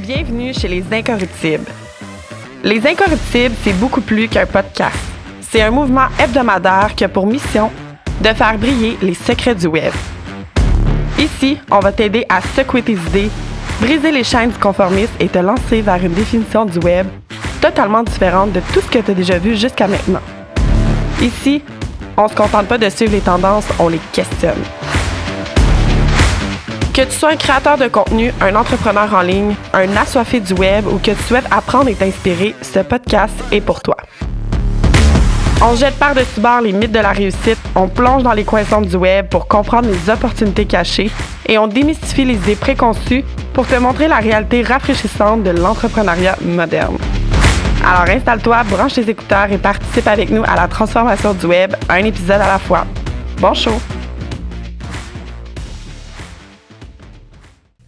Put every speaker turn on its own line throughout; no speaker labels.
Bienvenue chez Les Incorruptibles. Les Incorruptibles, c'est beaucoup plus qu'un podcast. C'est un mouvement hebdomadaire qui a pour mission de faire briller les secrets du web. Ici, on va t'aider à secouer tes idées, briser les chaînes du conformisme et te lancer vers une définition du web totalement différente de tout ce que tu as déjà vu jusqu'à maintenant. Ici, on se contente pas de suivre les tendances, on les questionne. Que tu sois un créateur de contenu, un entrepreneur en ligne, un assoiffé du web ou que tu souhaites apprendre et t'inspirer, ce podcast est pour toi. On jette par-dessus bord les mythes de la réussite, on plonge dans les coins sombres du web pour comprendre les opportunités cachées et on démystifie les idées préconçues pour te montrer la réalité rafraîchissante de l'entrepreneuriat moderne. Alors installe-toi, branche tes écouteurs et participe avec nous à la transformation du web, un épisode à la fois. Bon show!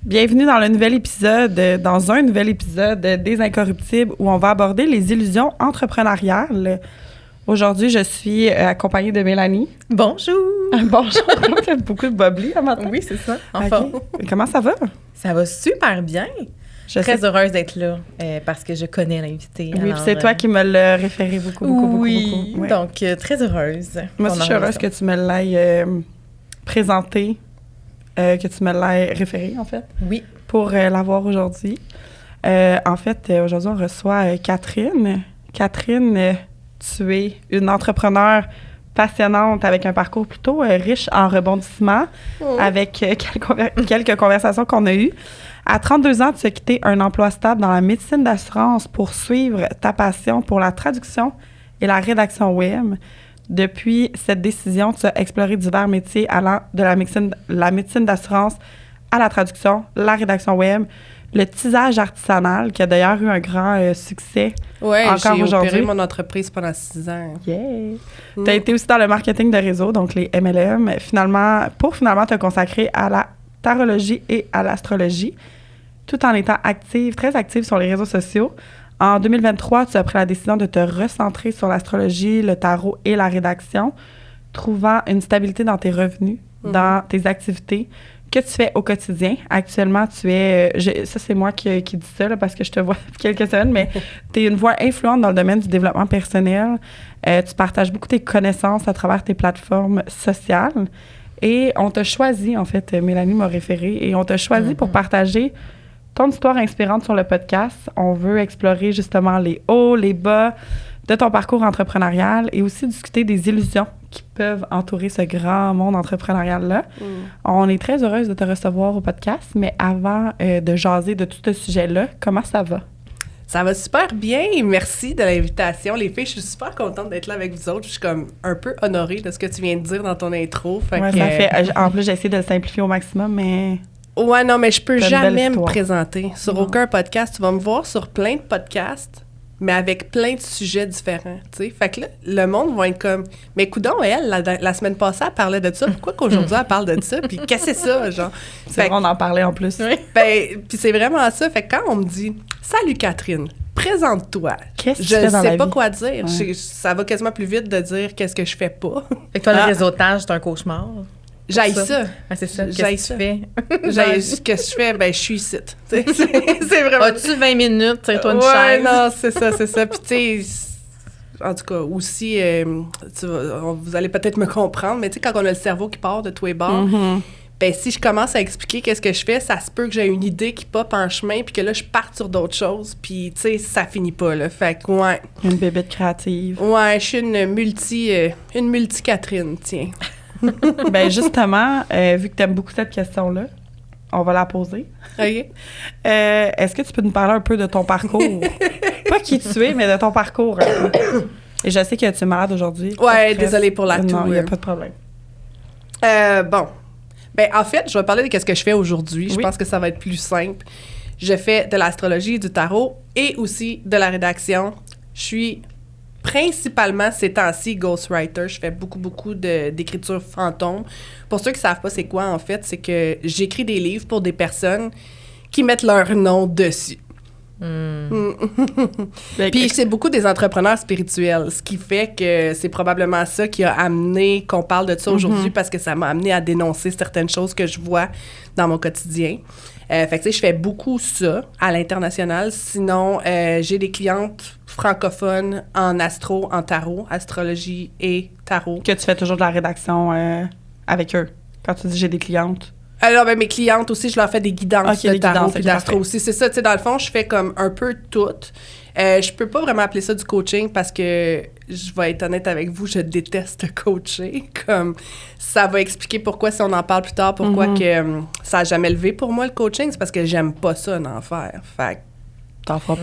Bienvenue dans un nouvel épisode des Incorruptibles où on va aborder les illusions entrepreneuriales. Aujourd'hui, je suis accompagnée de Mélanie.
Bonjour!
Bonjour! Il y a beaucoup de bubbly à matin.
Oui, c'est ça. Enfin.
Okay. Comment ça va?
Ça va super bien. Je suis très heureuse d'être là parce que je connais l'invité.
Oui, c'est toi qui me l'as référé beaucoup.
Oui, donc très heureuse.
Moi aussi, je suis heureuse que tu me l'aies présenté, que tu me l'aies référé, en fait.
Oui.
Pour l'avoir aujourd'hui. En fait, aujourd'hui, on reçoit Catherine. Catherine, tu es une entrepreneure passionnante avec un parcours plutôt riche en rebondissements, avec quelques conversations qu'on a eues. À 32 ans, tu as quitté un emploi stable dans la médecine d'assurance pour suivre ta passion pour la traduction et la rédaction web. Depuis cette décision, tu as exploré divers métiers allant de la médecine d'assurance à la traduction, la rédaction web, le tisage artisanal, qui a d'ailleurs eu un grand succès encore aujourd'hui. Oui, j'ai
opéré mon entreprise pendant 6 ans.
Yeah! Tu as été aussi dans le marketing de réseau, donc les MLM, pour finalement te consacrer à la tarologie et à l'astrologie, tout en étant très active sur les réseaux sociaux. En 2023, tu as pris la décision de te recentrer sur l'astrologie, le tarot et la rédaction, trouvant une stabilité dans tes revenus, dans tes activités que tu fais au quotidien. Actuellement, tu es... ça, c'est moi qui dis ça, là, parce que je te vois depuis quelques semaines, mais tu es une voix influente dans le domaine du développement personnel. Tu partages beaucoup tes connaissances à travers tes plateformes sociales. Et on t'a choisi, en fait, Mélanie m'a référé, et on t'a choisi pour partager ton histoire inspirante sur le podcast. On veut explorer justement les hauts, les bas de ton parcours entrepreneurial et aussi discuter des illusions qui peuvent entourer ce grand monde entrepreneurial-là. On est très heureuse de te recevoir au podcast, mais avant de jaser de tout ce sujet-là, comment ça va?
Ça va super bien. Merci de l'invitation. Les filles, je suis super contente d'être là avec vous autres. Je suis comme un peu honorée de ce que tu viens de dire dans ton intro.
En plus, j'ai essayé de le simplifier au maximum, mais...
Ouais, non, mais je peux jamais me présenter. Sur aucun podcast. Tu vas me voir sur plein de podcasts, mais avec plein de sujets différents, tu sais. Fait que là, le monde va être comme, mais coudonc, elle, la semaine passée, elle parlait de ça. Pourquoi qu'aujourd'hui, elle parle de ça? Puis qu'est-ce que c'est ça, genre?
C'est vrai, on en parlait en plus.
Oui. Puis c'est vraiment ça. Fait que quand on me dit, salut Catherine, présente-toi.
Qu'est-ce que tu fais dans la vie?
Je sais pas quoi dire. Ça va quasiment plus vite de dire qu'est-ce que je fais pas.
Fait que toi, le réseautage, c'est un cauchemar.
J'haïs ça.
Ah, c'est ça. Qu'est-ce que tu fais?
Qu'est-ce que je fais? Ben, je suis ici. C'est vraiment...
As-tu 20 minutes? Tire-toi une
Ouais,
chaise.
non, c'est ça. Puis, tu sais, en tout cas, aussi, vous allez peut-être me comprendre, mais tu sais, quand on a le cerveau qui part de tous les bords, ben, si je commence à expliquer qu'est-ce que je fais, ça se peut que j'ai une idée qui pop en chemin, puis que là, je parte sur d'autres choses, puis, tu sais, ça finit pas, là. Fait que, ouais.
Une bébête créative.
Ouais, je suis une multi-Catherine, tiens.
Ben justement, vu que tu aimes beaucoup cette question-là, on va la poser.
OK.
Est-ce que tu peux nous parler un peu de ton parcours? Pas qui tu es, mais de ton parcours. Et je sais que tu es malade aujourd'hui.
Ouais, désolée pour la toux.
Non, il n'y a pas de problème.
Bon. Ben en fait, je vais parler de ce que je fais aujourd'hui. Je pense que ça va être plus simple. Je fais de l'astrologie, du tarot et aussi de la rédaction. Je suis principalement, ces temps-ci, ghostwriter. Je fais beaucoup d'écriture fantôme. Pour ceux qui ne savent pas c'est quoi, en fait, c'est que j'écris des livres pour des personnes qui mettent leur nom dessus. Puis c'est beaucoup des entrepreneurs spirituels, ce qui fait que c'est probablement ça qui a amené qu'on parle de ça aujourd'hui, parce que ça m'a amené à dénoncer certaines choses que je vois dans mon quotidien. Fait que, tu sais, je fais beaucoup ça à l'international. Sinon, j'ai des clientes francophones en astro, en tarot, astrologie et tarot.
Que tu fais toujours de la rédaction avec eux. Quand tu dis j'ai des clientes.
Alors, ben, mes clientes aussi, je leur fais des guidances de tarot et d'astro aussi. C'est ça, tu sais, dans le fond, je fais comme un peu tout. Je peux pas vraiment appeler ça du coaching parce que, je vais être honnête avec vous, je déteste coacher. Comme, ça va expliquer pourquoi, si on en parle plus tard, pourquoi que ça a jamais levé pour moi, le coaching. C'est parce que j'aime pas ça, d'en faire. Fait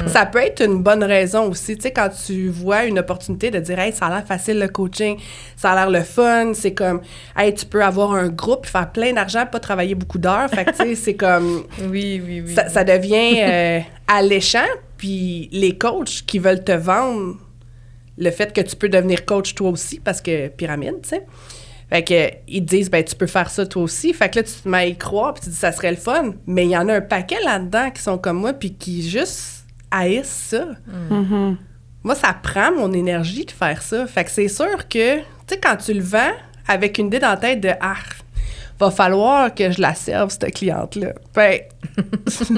ça peut être une bonne raison aussi, tu sais, quand tu vois une opportunité de dire « Hey, ça a l'air facile le coaching, ça a l'air le fun, c'est comme, hey, tu peux avoir un groupe, faire plein d'argent, pas travailler beaucoup d'heures. » Fait que, tu sais, c'est comme...
Oui.
Ça devient alléchant, puis les coachs qui veulent te vendre le fait que tu peux devenir coach toi aussi, parce que pyramide, tu sais. Fait que, ils te disent, ben, tu peux faire ça toi aussi. Fait que là, tu te mets à y croire, puis tu dis, ça serait le fun. Mais il y en a un paquet là-dedans qui sont comme moi, puis qui juste haïssent ça. Moi, ça prend mon énergie de faire ça. Fait que c'est sûr que, tu sais, quand tu le vends avec une idée dans la tête de, va falloir que je la serve, cette cliente-là. Ben,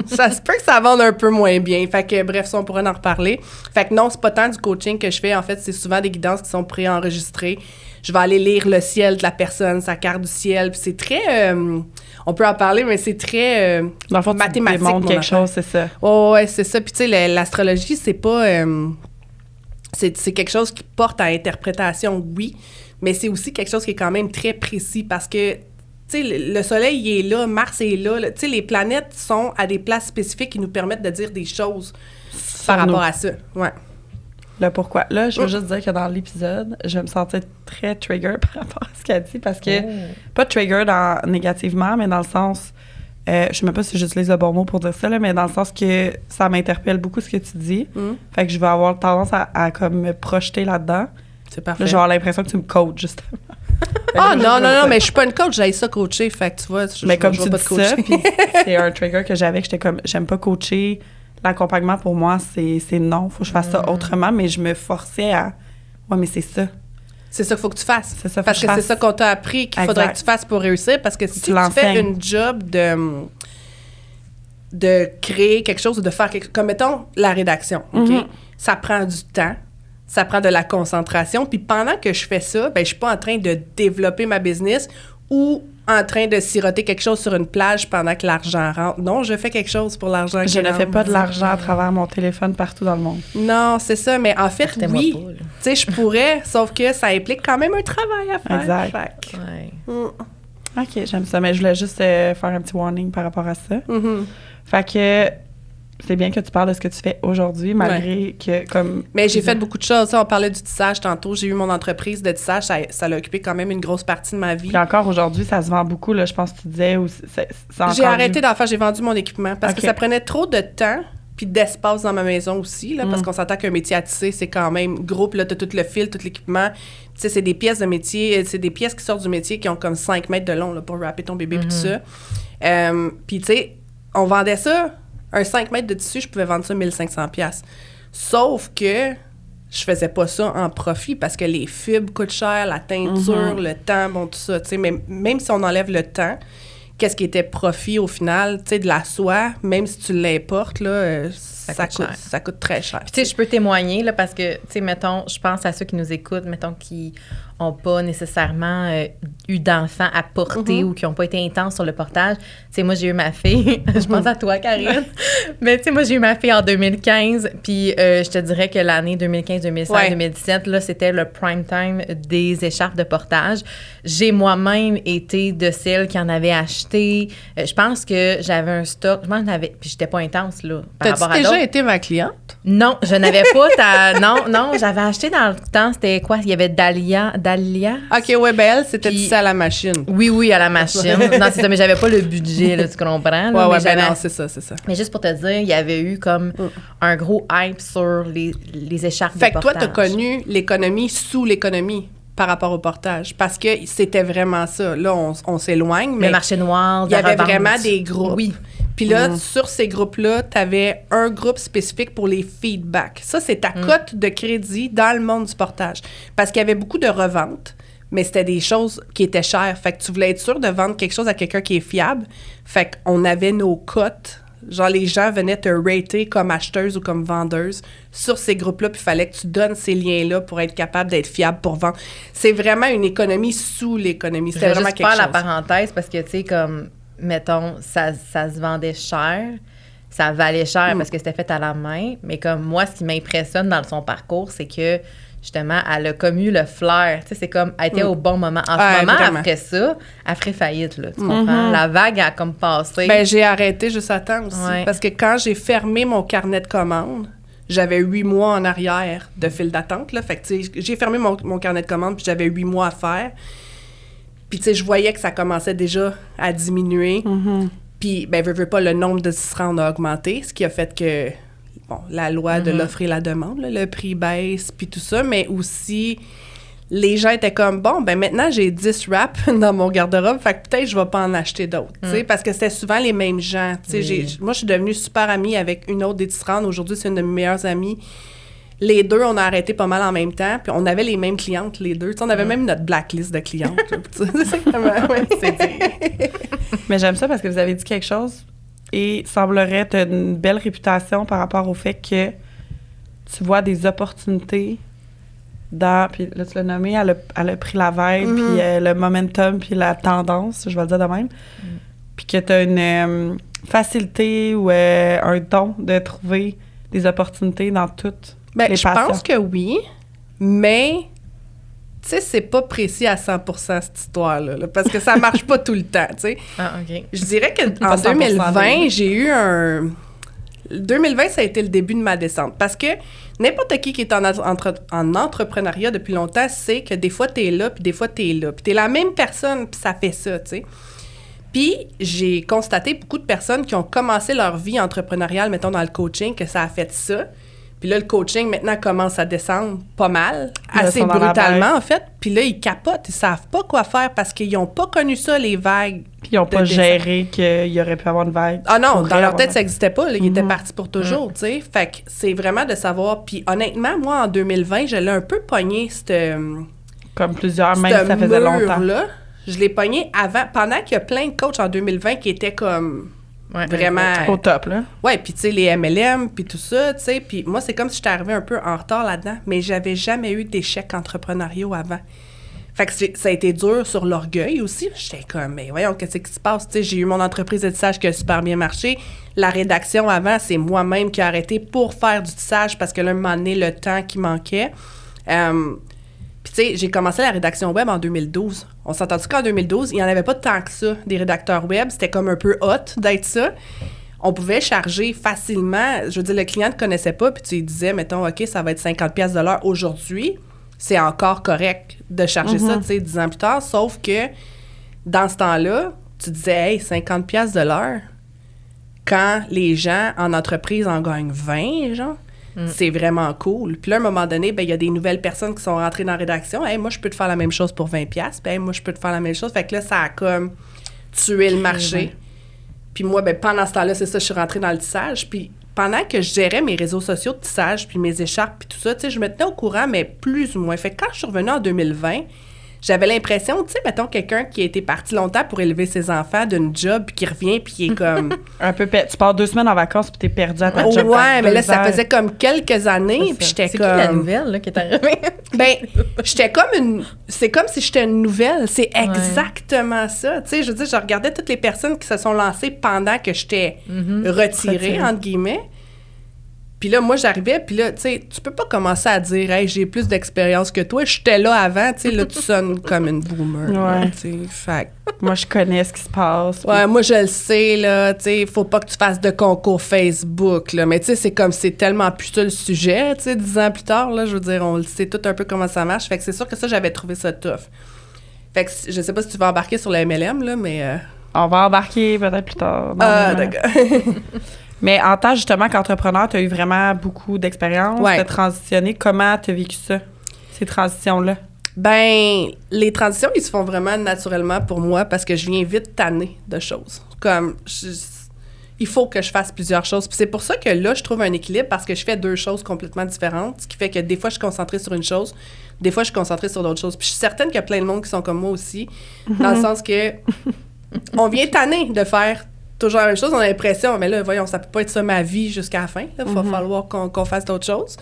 ça se peut que ça vende un peu moins bien. Fait que, bref, ça, on pourrait en reparler. Fait que non, c'est pas tant du coaching que je fais. En fait, c'est souvent des guidances qui sont préenregistrées. Je vais aller lire le ciel de la personne, sa carte du ciel. Puis c'est très... on peut en parler, mais c'est très
dans le fond,
mathématique.
Tu démontres quelque chose, c'est ça.
Ouais, c'est ça. Puis tu sais, l'astrologie, c'est pas... c'est quelque chose qui porte à interprétation, oui, mais c'est aussi quelque chose qui est quand même très précis parce que, tu sais, le Soleil, il est là, Mars est là. Tu sais, les planètes sont à des places spécifiques qui nous permettent de dire des choses par rapport à ça. Ouais.
Le pourquoi. Là, je veux juste dire que dans l'épisode, je vais me sentir très trigger par rapport à ce qu'elle dit parce que, pas trigger négativement, mais dans le sens, je sais même pas si j'utilise le bon mot pour dire ça, là, mais dans le sens que ça m'interpelle beaucoup ce que tu dis. Fait que je vais avoir tendance à comme me projeter là-dedans.
C'est parfait.
Là, je vais avoir l'impression que tu me coaches, justement.
Non, mais je suis pas une coach, j'aille ça coacher, fait que tu vois,
mais comme
je
tu
pas
dis
de coacher.
ça, puis c'est un trigger que j'avais, que j'étais comme, j'aime pas coacher. L'accompagnement, pour moi, c'est non. Faut que je fasse ça autrement, mais je me forçais à... Ouais, mais c'est ça.
C'est ça qu'il faut que tu fasses.
C'est ça,
parce que c'est ça qu'on t'a appris qu'il faudrait que tu fasses pour réussir, parce que si tu fais une job de créer quelque chose ou de faire quelque chose, comme mettons la rédaction, OK? Ça prend du temps, ça prend de la concentration, puis pendant que je fais ça, ben je suis pas en train de développer ma business ou en train de siroter quelque chose sur une plage pendant que l'argent rentre. Non, je fais quelque chose pour l'argent qui rentre.
Je ne fais pas de l'argent à travers mon téléphone partout dans le monde.
Non, c'est ça, mais en fait, oui. Tu sais, je pourrais, sauf que ça implique quand même un travail à faire.
Exact. OK, j'aime ça, mais je voulais juste faire un petit warning par rapport à ça. Fait que c'est bien que tu parles de ce que tu fais aujourd'hui, malgré que, comme...
Mais j'ai fait beaucoup de choses. On parlait du tissage tantôt. J'ai eu mon entreprise de tissage. Ça a occupé quand même une grosse partie de ma vie.
Puis encore aujourd'hui, ça se vend beaucoup, là, je pense que tu disais.
J'ai arrêté d'en faire. J'ai vendu mon équipement parce que ça prenait trop de temps puis d'espace dans ma maison aussi, là, parce qu'on s'entend qu'un métier à tisser, c'est quand même gros. Puis là, tu as tout le fil, tout l'équipement. Tu sais, c'est des pièces de métier. C'est des pièces qui sortent du métier qui ont comme 5 mètres de long là, pour wrapper ton bébé puis tout ça. Puis, tu sais, on vendait ça... Un 5 mètres de tissu, je pouvais vendre ça 1500$. Sauf que je faisais pas ça en profit parce que les fibres coûtent cher, la teinture, le temps, bon, tout ça. Tu sais, mais même si on enlève le temps, qu'est-ce qui était profit au final? Tu sais, de la soie, même si tu l'importes, là, ça coûte très cher.
Puis, tu sais, je peux témoigner, là, parce que, tu sais, mettons, je pense à ceux qui nous écoutent, mettons, qui n'ont pas nécessairement eu d'enfants à porter ou qui n'ont pas été intenses sur le portage. Tu sais, moi, j'ai eu ma fille. Je pense à toi, Karine. Mais, tu sais, moi, j'ai eu ma fille en 2015. Puis, je te dirais que l'année 2015, 2016, 2017, là, c'était le prime time des écharpes de portage. J'ai moi-même été de celles qui en avaient acheté. Je pense que j'avais un stock. Puis, j'étais pas intense, là, par rapport à d'autres.
T'as déjà été ma cliente?
Non, je n'avais pas Non, j'avais acheté dans le temps, c'était quoi? Il y avait Dahlia.
OK, ouais, ben elle, c'était tissé à la machine.
Oui, à la machine. Non, c'est ça, mais j'avais pas le budget, là, tu comprends? Là,
ouais, ben non, c'est ça.
Mais juste pour te dire, il y avait eu comme un gros hype sur les écharpes de portage.
Fait que toi, t'as connu l'économie sous l'économie par rapport au portage, parce que c'était vraiment ça. Là, on s'éloigne, mais...
Le marché noir,
il y avait vraiment des groupes.
Oui.
Puis là, sur ces groupes-là, tu avais un groupe spécifique pour les feedbacks. Ça, c'est ta cote de crédit dans le monde du portage. Parce qu'il y avait beaucoup de reventes, mais c'était des choses qui étaient chères. Fait que tu voulais être sûr de vendre quelque chose à quelqu'un qui est fiable. Fait qu'on avait nos cotes. Genre, les gens venaient te rater comme acheteuse ou comme vendeuse sur ces groupes-là, puis il fallait que tu donnes ces liens-là pour être capable d'être fiable pour vendre. C'est vraiment une économie sous l'économie. C'était vraiment quelque chose.
Je vais juste faire la parenthèse parce que, tu sais, comme, mettons, ça se vendait cher, ça valait cher parce que c'était fait à la main, mais comme moi, ce qui m'impressionne dans son parcours, c'est que justement, elle a comme eu le flair. Tu sais, c'est comme, elle était au bon moment. En ce moment, vraiment. Après ça, elle ferait faillite, là. Tu comprends? La vague a comme passé.
Ben, j'ai arrêté juste à temps aussi. Ouais. Parce que quand j'ai fermé mon carnet de commandes, j'avais 8 mois en arrière de file d'attente, là. Fait que, tu sais, j'ai fermé mon carnet de commandes, puis j'avais 8 mois à faire. Puis, tu sais, je voyais que ça commençait déjà à diminuer. Puis, ben, veux pas, le nombre de tisserands a augmenté, ce qui a fait que... Bon, la loi de l'offre et la demande, là, le prix baisse, puis tout ça, mais aussi, les gens étaient comme, bon, ben maintenant, j'ai 10 wraps dans mon garde-robe, fait que peut-être je vais pas en acheter d'autres, tu sais, parce que c'était souvent les mêmes gens, tu sais. Moi, je suis devenue super amie avec une autre des tisserandes. Aujourd'hui, c'est une de mes meilleures amies. Les deux, on a arrêté pas mal en même temps, puis on avait les mêmes clientes, les deux. Tu sais, on avait même notre blacklist de clientes.
Mais j'aime ça parce que vous avez dit quelque chose et semblerait tu as une belle réputation par rapport au fait que tu vois des opportunités dans... Puis là, tu l'as nommé, elle a pris la vibe, puis le momentum, puis la tendance, je vais le dire de même. Puis que tu as une facilité ou un don de trouver des opportunités dans toutes les passions.
Je pense que oui, mais... Tu sais, c'est pas précis à 100% cette histoire-là, là, parce que ça marche pas tout le temps, tu sais.
Ah, OK.
Je dirais qu'en 2020, j'ai eu un... 2020, ça a été le début de ma descente, parce que n'importe qui est en entrepreneuriat depuis longtemps sait que des fois, t'es là, puis des fois, t'es là. Puis t'es la même personne, puis ça fait ça, tu sais. Puis j'ai constaté beaucoup de personnes qui ont commencé leur vie entrepreneuriale, mettons, dans le coaching, que ça a fait ça. Puis là, le coaching, maintenant, commence à descendre pas mal, assez brutalement, en fait. Puis là, ils capotent, ils savent pas quoi faire parce qu'ils n'ont pas connu ça, les vagues.
Puis ils n'ont pas géré qu'il y aurait pu avoir une vague.
Ah non, dans leur tête, ça n'existait pas. Là, ils étaient partis pour toujours, tu sais. Fait que c'est vraiment de savoir. Puis honnêtement, moi, en 2020, je l'ai un peu pogné, cette...
Comme plusieurs, même ça faisait longtemps.
Là, je l'ai pogné avant, pendant qu'il y a plein de coachs en 2020 qui étaient comme...
Ouais,
vraiment
au top, là.
Ouais, puis tu sais, les MLM, puis tout ça, tu sais, puis moi, c'est comme si j'étais arrivée un peu en retard là-dedans, mais j'avais jamais eu d'échecs entrepreneuriaux avant. Fait que ça a été dur sur l'orgueil aussi. J'étais comme, mais voyons, qu'est-ce qui se passe? Tu sais, j'ai eu mon entreprise de tissage qui a super bien marché. La rédaction avant, c'est moi-même qui ai arrêté pour faire du tissage parce que là, un moment donné, le temps qui manquait. Puis, tu sais, j'ai commencé la rédaction web en 2012. On s'est entendu qu'en 2012, il n'y en avait pas tant que ça, des rédacteurs web. C'était comme un peu hot d'être ça. On pouvait charger facilement. Je veux dire, le client ne te connaissait pas, puis tu lui disais, mettons, OK, ça va être 50$ de l'heure aujourd'hui. C'est encore correct de charger ça, tu sais, 10 ans plus tard. Sauf que, dans ce temps-là, tu disais, hey, 50$ de l'heure, quand les gens en entreprise en gagnent 20, genre, c'est vraiment cool. Puis là, à un moment donné, ben il y a des nouvelles personnes qui sont rentrées dans la rédaction. « Hey, moi, je peux te faire la même chose pour 20$. » Puis « Hey, moi, je peux te faire la même chose. » Fait que là, ça a comme tué le marché. Puis moi, ben pendant ce temps-là, c'est ça, je suis rentrée dans le tissage. Puis pendant que je gérais mes réseaux sociaux de tissage, puis mes écharpes, puis tout ça, tu sais, je me tenais au courant, mais plus ou moins. Fait que quand je suis revenue en 2020, j'avais l'impression, tu sais, mettons, quelqu'un qui a été parti longtemps pour élever ses enfants d'une job, puis qui revient, puis qui est comme...
un peu... Tu pars 2 semaines en vacances, puis t'es perdu à ta job.
Ouais, mais là, ça faisait comme quelques années, puis j'étais comme...
C'est qui la nouvelle, là, qui est arrivée?
Ben, j'étais comme une... C'est comme si j'étais une nouvelle. C'est exactement ça. Tu sais, je veux dire, je regardais toutes les personnes qui se sont lancées pendant que j'étais retirée, entre guillemets. Puis là, moi, j'arrivais, puis là, tu sais, tu peux pas commencer à dire « Hey, j'ai plus d'expérience que toi, j'étais là avant. » Tu sais, là, tu sonnes comme une boomer.
Ouais.
Tu sais, fait
moi, je connais ce qui se passe.
Ouais, moi, je le sais, là, tu sais, faut pas que tu fasses de concours Facebook, là. Mais tu sais, c'est comme, c'est tellement plus ça le sujet, tu sais, 10 ans plus tard, là, je veux dire, on le sait tout un peu comment ça marche. Fait que c'est sûr que ça, j'avais trouvé ça tough. Fait que je sais pas si tu vas embarquer sur le MLM, là, mais...
On va embarquer peut-être plus tard.
Ah, d'accord.
Mais en tant, justement, qu'entrepreneur, tu as eu vraiment beaucoup d'expérience. Tu as transitionné. Comment tu as vécu ça, ces transitions-là?
Ben, les transitions, ils se font vraiment naturellement pour moi parce que je viens vite tanner de choses. Comme, il faut que je fasse plusieurs choses. Puis c'est pour ça que là, je trouve un équilibre parce que je fais 2 choses complètement différentes, ce qui fait que des fois, je suis concentrée sur une chose, des fois, je suis concentrée sur d'autres choses. Puis je suis certaine qu'il y a plein de monde qui sont comme moi aussi, dans le sens que on vient tanner de faire toujours la même chose. On a l'impression, mais là, voyons, ça peut pas être ça ma vie jusqu'à la fin. Il va falloir qu'on fasse d'autres choses.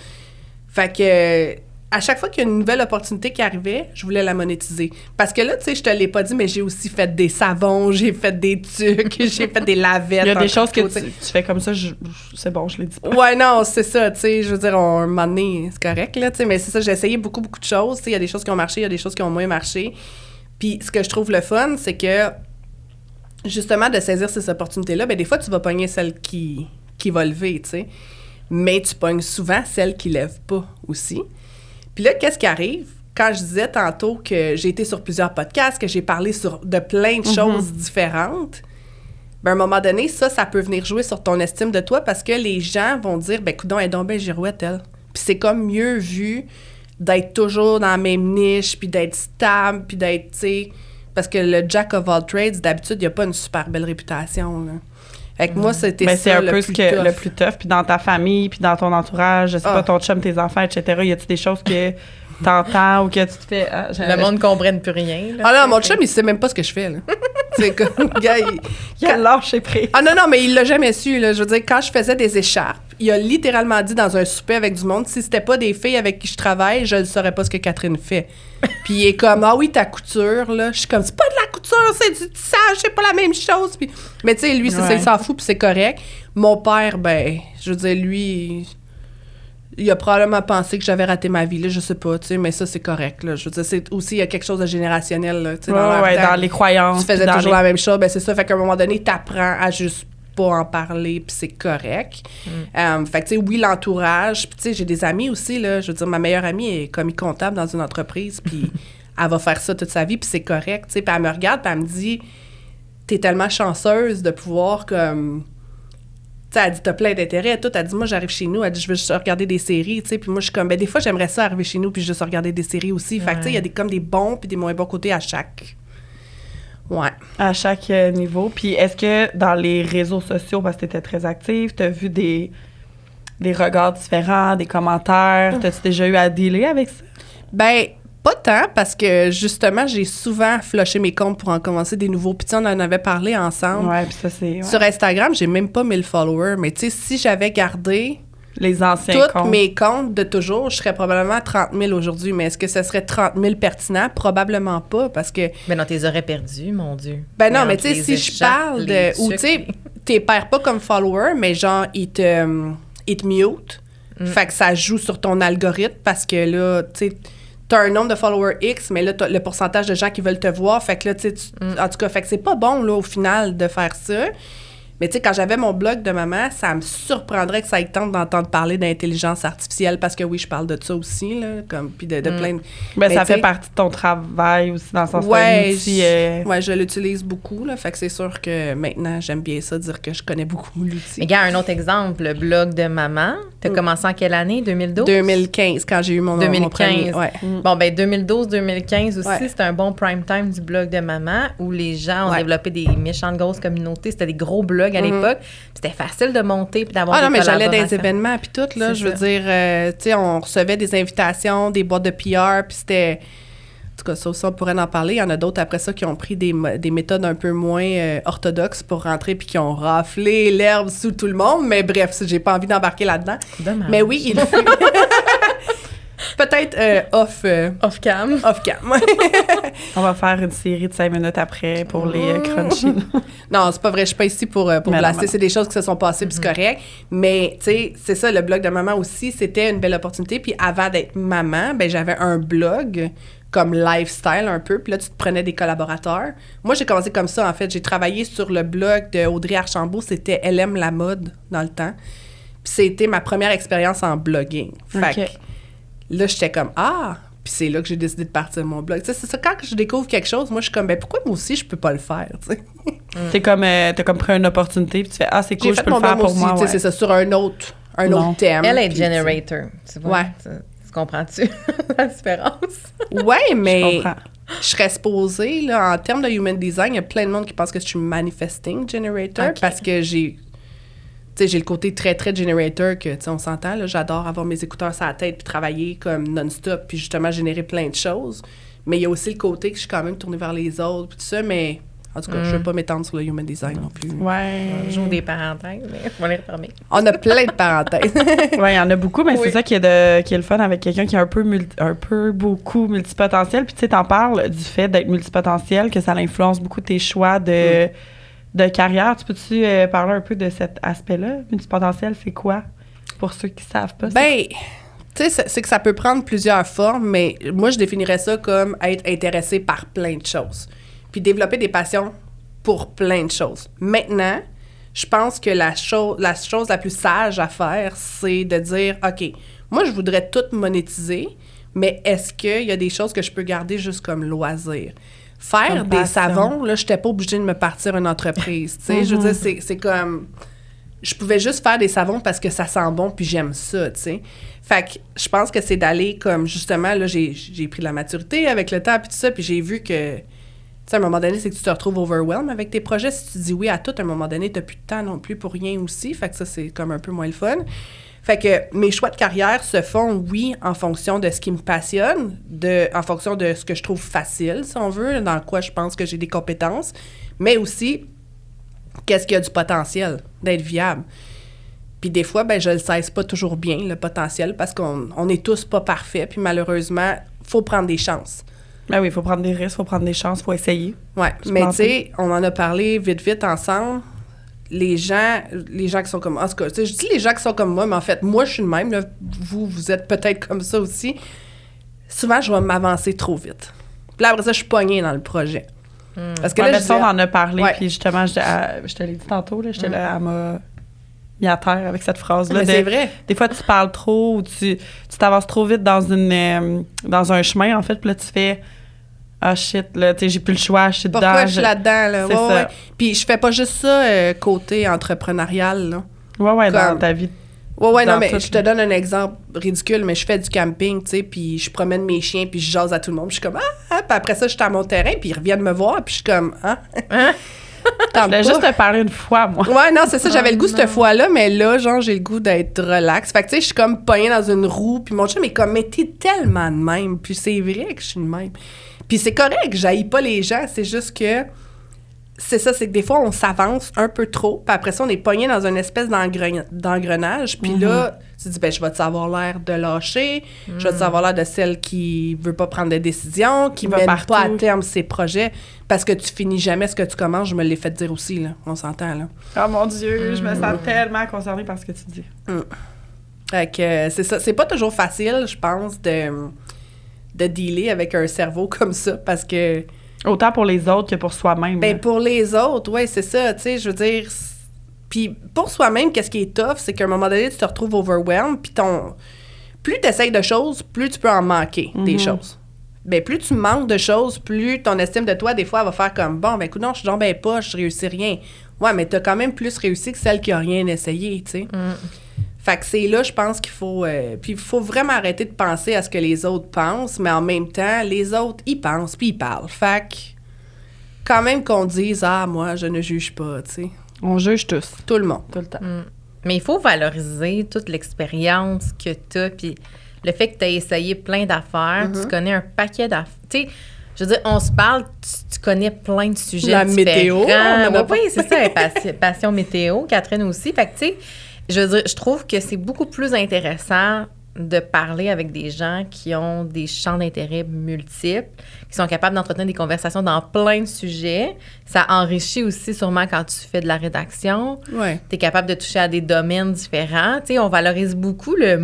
Fait que à chaque fois qu'il y a une nouvelle opportunité qui arrivait, je voulais la monétiser. Parce que là, tu sais, je te l'ai pas dit, mais j'ai aussi fait des savons, j'ai fait des trucs, j'ai fait des lavettes.
Il y a des choses que tu fais comme ça, c'est bon, je l'ai dit pas.
Ouais, non, c'est ça, tu sais, je veux dire, un moment donné, c'est correct, là, tu sais, mais c'est ça, j'ai essayé beaucoup de choses, tu sais, il y a des choses qui ont marché, il y a des choses qui ont moins marché. Puis ce que je trouve le fun, c'est que, justement, de saisir ces opportunités-là, bien, des fois, tu vas pogner celle qui va lever, tu sais, mais tu pognes souvent celle qui lève pas aussi. Puis là, qu'est-ce qui arrive? Quand je disais tantôt que j'ai été sur plusieurs podcasts, que j'ai parlé de plein de choses différentes, ben à un moment donné, ça peut venir jouer sur ton estime de toi parce que les gens vont dire, ben coudonc, elle est donc bien girouette, elle. Puis c'est comme mieux vu d'être toujours dans la même niche, puis d'être stable, puis d'être, tu sais... Parce que le jack of all trades, d'habitude, il n'y a pas une super belle réputation, là. Fait que moi, c'était ça
c'est un
le
peu
plus
le plus tough. Puis dans ta famille, puis dans ton entourage, je sais pas, ton chum, tes enfants, etc., y a-tu des choses que t'entends ou que tu te fais...
le monde ne comprenne plus rien. Là.
Ah non, mon chum, il sait même pas ce que je fais, là. C'est comme, gars,
il a lâché prise.
Ah non, mais il l'a jamais su, là. Je veux dire, quand je faisais des écharpes, il a littéralement dit dans un souper avec du monde, si c'était pas des filles avec qui je travaille, je ne saurais pas ce que Catherine fait. Puis il est comme, ah oui, ta couture, là. Je suis comme, c'est pas de la couture, c'est du tissage, c'est pas la même chose. Puis, mais tu sais, lui, c'est ça, il s'en fout, puis c'est correct. Mon père, ben, je veux dire, lui, il a probablement pensé que j'avais raté ma vie, là, je sais pas, tu sais, mais ça, c'est correct, là. Je veux dire, c'est aussi, il y a quelque chose de générationnel, là, tu sais,
dans les croyances.
Tu faisais toujours la même chose, ben c'est ça. Fait qu'à un moment donné, t'apprends à juste pas en parler, puis c'est correct. Fait que, tu sais, oui, l'entourage. Puis, tu sais, j'ai des amis aussi, là. Je veux dire, ma meilleure amie est commis comptable dans une entreprise, puis elle va faire ça toute sa vie, puis c'est correct, tu sais. Puis elle me regarde, puis elle me dit, t'es tellement chanceuse de pouvoir, comme... Tu sais, elle dit, t'as plein d'intérêts, tout. Elle dit, moi, j'arrive chez nous, elle dit, je veux juste regarder des séries, tu sais. Puis moi, je suis comme, ben des fois, j'aimerais ça arriver chez nous, puis juste regarder des séries aussi. Fait que, tu sais, il y a comme des bons, puis des moins bons côtés à chaque... Ouais.
À chaque niveau. Puis est-ce que dans les réseaux sociaux, parce que tu étais très active, tu as vu des regards différents, des commentaires? T'as-tu déjà eu à dealer avec ça?
Ben, pas tant, parce que justement, j'ai souvent flushé mes comptes pour en commencer des nouveaux. Puis on en avait parlé ensemble.
Ouais, puis ça, c'est... Ouais.
Sur Instagram, j'ai même pas 1000 followers. Mais tu sais, si j'avais gardé...
les anciens
tous mes comptes de toujours, je serais probablement à 30 000 aujourd'hui. Mais est-ce que ce serait 30 000 pertinent? Probablement pas, parce que...
Ben non, t'es aurais perdu, mon Dieu.
Ben non, mais tu sais, si je parle de... Ou tu sais, t'es perds pas comme follower, mais genre, ils te mute. Fait que ça joue sur ton algorithme, parce que là, tu sais, t'as un nombre de followers X, mais là, t'as le pourcentage de gens qui veulent te voir. Fait que là, tu sais, en tout cas, fait que c'est pas bon, là, au final, de faire ça. Mais tu sais, quand j'avais mon blog de maman, ça me surprendrait que ça ait tente d'entendre parler d'intelligence artificielle, parce que oui, je parle de ça aussi, là, comme, puis de plein de...
Ben, ça fait partie de ton travail aussi, dans le sens
ouais,
outil,
ouais, je l'utilise beaucoup, là, fait que c'est sûr que maintenant, j'aime bien ça, dire que je connais beaucoup l'outil.
Mais regarde, un autre exemple, le blog de maman, t'as commencé en quelle année? 2012?
2015, quand j'ai eu mon
2015.
Mon premier, ouais.
Bon, ben 2012-2015 aussi,
Ouais.
c'était un bon prime time du blog de maman, où les gens ont développé des méchantes grosses communautés, c'était des gros blogs à l'époque. C'était facile de monter puis d'avoir des collaborations.
Ah non, mais j'allais dans les événements puis tout, là. Je veux dire, tu sais, on recevait des invitations, des boîtes de PR, puis c'était... En tout cas, ça aussi, on pourrait en parler. Il y en a d'autres après ça qui ont pris des méthodes un peu moins orthodoxes pour rentrer puis qui ont raflé l'herbe sous tout le monde. Mais bref, j'ai pas envie d'embarquer là-dedans.
Dommage.
Mais oui, il faut... Peut-être
off-cam.
Off-cam.
On va faire une série de 5 minutes après pour les crunchy.
Non, c'est pas vrai. Je suis pas ici pour blaster. C'est des choses qui se sont passées, puis c'est correct. Mais, tu sais, c'est ça, le blog de maman aussi, c'était une belle opportunité. Puis avant d'être maman, ben j'avais un blog comme lifestyle un peu. Puis là, tu te prenais des collaborateurs. Moi, j'ai commencé comme ça, en fait. J'ai travaillé sur le blog de Audrey Archambault. C'était Elle aime la mode dans le temps. Puis c'était ma première expérience en blogging. Fait que là, j'étais comme, puis c'est là que j'ai décidé de partir mon blog. Tu sais, c'est ça, quand je découvre quelque chose, moi, je suis comme, ben pourquoi moi aussi, je peux pas le faire, tu sais?
C'est comme, t'as comme pris une opportunité, puis tu fais, c'est cool, je peux le faire pour moi.
Tu sais, c'est ça, sur un autre thème.
Elle est generator, tu vois.
Ouais.
Tu comprends-tu la différence?
Ouais, mais
Je
serais supposée, là, en termes de human design, il y a plein de monde qui pense que je suis manifesting generator, parce que j'ai sais, j'ai le côté très, très generator que, tu sais, on s'entend, là, j'adore avoir mes écouteurs sur la tête puis travailler comme non-stop puis justement générer plein de choses. Mais il y a aussi le côté que je suis quand même tournée vers les autres puis tout ça, mais en tout cas, je ne vais pas m'étendre sur le human design non plus.
Ouais.
On joue des parenthèses, mais on va les refermer.
On a plein de parenthèses.
Oui, il y en a beaucoup, mais c'est ça qui est le fun avec quelqu'un qui est un peu beaucoup multipotentiel. Puis tu sais, t'en parles du fait d'être multipotentiel, que ça influence beaucoup tes choix de carrière. Tu peux-tu parler un peu de cet aspect-là? Multipotentiel, c'est quoi? Pour ceux qui savent pas.
Ben, tu sais, c'est que ça peut prendre plusieurs formes, mais moi, je définirais ça comme être intéressé par plein de choses. Puis développer des passions pour plein de choses. Maintenant, je pense que la chose la plus sage à faire, c'est de dire, OK, moi, je voudrais tout monétiser, mais est-ce qu'il y a des choses que je peux garder juste comme loisir? Faire
comme
des
passion.
savons, là, je n'étais pas obligée de me partir une entreprise, tu sais. Je veux dire, c'est comme... Je pouvais juste faire des savons parce que ça sent bon puis j'aime ça, tu sais. Fait que je pense que c'est d'aller comme, justement, là, j'ai pris de la maturité avec le temps puis tout ça, puis j'ai vu que... Tu sais, à un moment donné, c'est que tu te retrouves overwhelmed avec tes projets. Si tu dis oui à tout, à un moment donné, tu n'as plus de temps non plus pour rien aussi. Fait que ça, c'est comme un peu moins le fun. Fait que mes choix de carrière se font, oui, en fonction de ce qui me passionne, en fonction de ce que je trouve facile, si on veut, dans quoi je pense que j'ai des compétences, mais aussi, qu'est-ce qu'il y a du potentiel d'être viable. Puis des fois, ben je le sais pas toujours bien, le potentiel, parce qu'on est tous pas parfaits. Puis malheureusement, il faut prendre des chances.
Ben oui, il faut prendre des risques, il faut prendre des chances, il faut essayer.
Ouais, mais tu sais, on en a parlé vite ensemble. Les gens qui sont comme... En tout cas, tu sais, je dis les gens qui sont comme moi, mais en fait, moi, je suis le même. Là, vous êtes peut-être comme ça aussi. Souvent, je vais m'avancer trop vite. Puis là, après ça, je suis pognée dans le projet. Parce que là,
on en a parlé,
Ouais.
puis justement, je te l'ai dit tantôt, là, j'étais là, elle m'a mis à terre avec cette phrase-là.
Mais c'est vrai.
Des fois, tu parles trop ou tu t'avances trop vite dans un chemin, en fait, puis là, tu fais... Ah shit, là, tu sais, j'ai plus le choix, je suis dedans.
Pourquoi je suis là-dedans, là?
C'est
Ouais,
ça.
ouais. Puis je fais pas juste ça côté entrepreneurial, là.
Ouais, dans
Comme-
ta vie.
Ouais, non,
Dans
mais
tout.
je te donne un exemple ridicule, mais je fais du camping, tu sais, puis je promène mes chiens, puis je jase à tout le monde. Puis je suis comme, puis après ça, je suis à mon terrain, puis ils reviennent me voir, puis je suis comme,
Je voulais juste te parler une fois, moi.
Ouais, non, c'est ça, j'avais le goût cette fois-là, mais là, genre, j'ai le goût d'être relax. Fait que, tu sais, je suis comme pognée dans une roue, puis mon chum est comme, mais t'es tellement de même, puis c'est vrai que je suis de même. Puis c'est correct, j'haïs pas les gens, c'est juste que, c'est ça, c'est que des fois, on s'avance un peu trop, puis après ça, on est pogné dans une espèce d'engrenage, puis là, tu te dis, ben, je vais-tu avoir l'air de lâcher, je vais-tu avoir l'air de celle qui veut pas prendre de décision, qui
va
mène
partout.
pas à terme ses projets, parce que tu finis jamais ce que tu commences, je me l'ai fait dire aussi, là, on s'entend, là.
Oh mon Dieu, je me sens tellement concernée par ce que tu dis.
Fait que c'est ça, c'est pas toujours facile, je pense, de dealer avec un cerveau comme ça, parce que...
Autant pour les autres que pour soi-même.
Ben,
là.
pour les autres, ouais, c'est ça, tu sais, je veux dire... Puis pour soi-même, qu'est-ce qui est tough, c'est qu'à un moment donné, tu te retrouves overwhelmed, puis plus tu essayes de choses, plus tu peux en manquer des choses. Ben, plus tu manques de choses, plus ton estime de toi, des fois, elle va faire comme, bon, ben, écoute, non, je suis donc ben pas, je réussis rien. Ouais, mais t'as quand même plus réussi que celle qui a rien essayé, tu sais. Fait que c'est là, je pense qu'il faut... puis il faut vraiment arrêter de penser à ce que les autres pensent, mais en même temps, les autres, ils pensent, puis ils parlent. Fait que, quand même qu'on dise, ah, moi, je ne juge pas, tu sais.
On juge tous,
Tout le monde.
tout le temps.
Mais il faut valoriser toute l'expérience que tu as, puis le fait que tu as essayé plein d'affaires, tu connais un paquet d'affaires. Tu sais, je veux dire, on se parle, tu connais plein de sujets
La
différents.
météo, on en a pas-
Oui, c'est ça, passion météo, Catherine aussi. Fait que, tu sais, je veux dire, je trouve que c'est beaucoup plus intéressant de parler avec des gens qui ont des champs d'intérêt multiples, qui sont capables d'entretenir des conversations dans plein de sujets. Ça enrichit aussi sûrement quand tu fais de la rédaction.
Ouais.
Tu es capable de toucher à des domaines différents. Tu sais, on valorise beaucoup le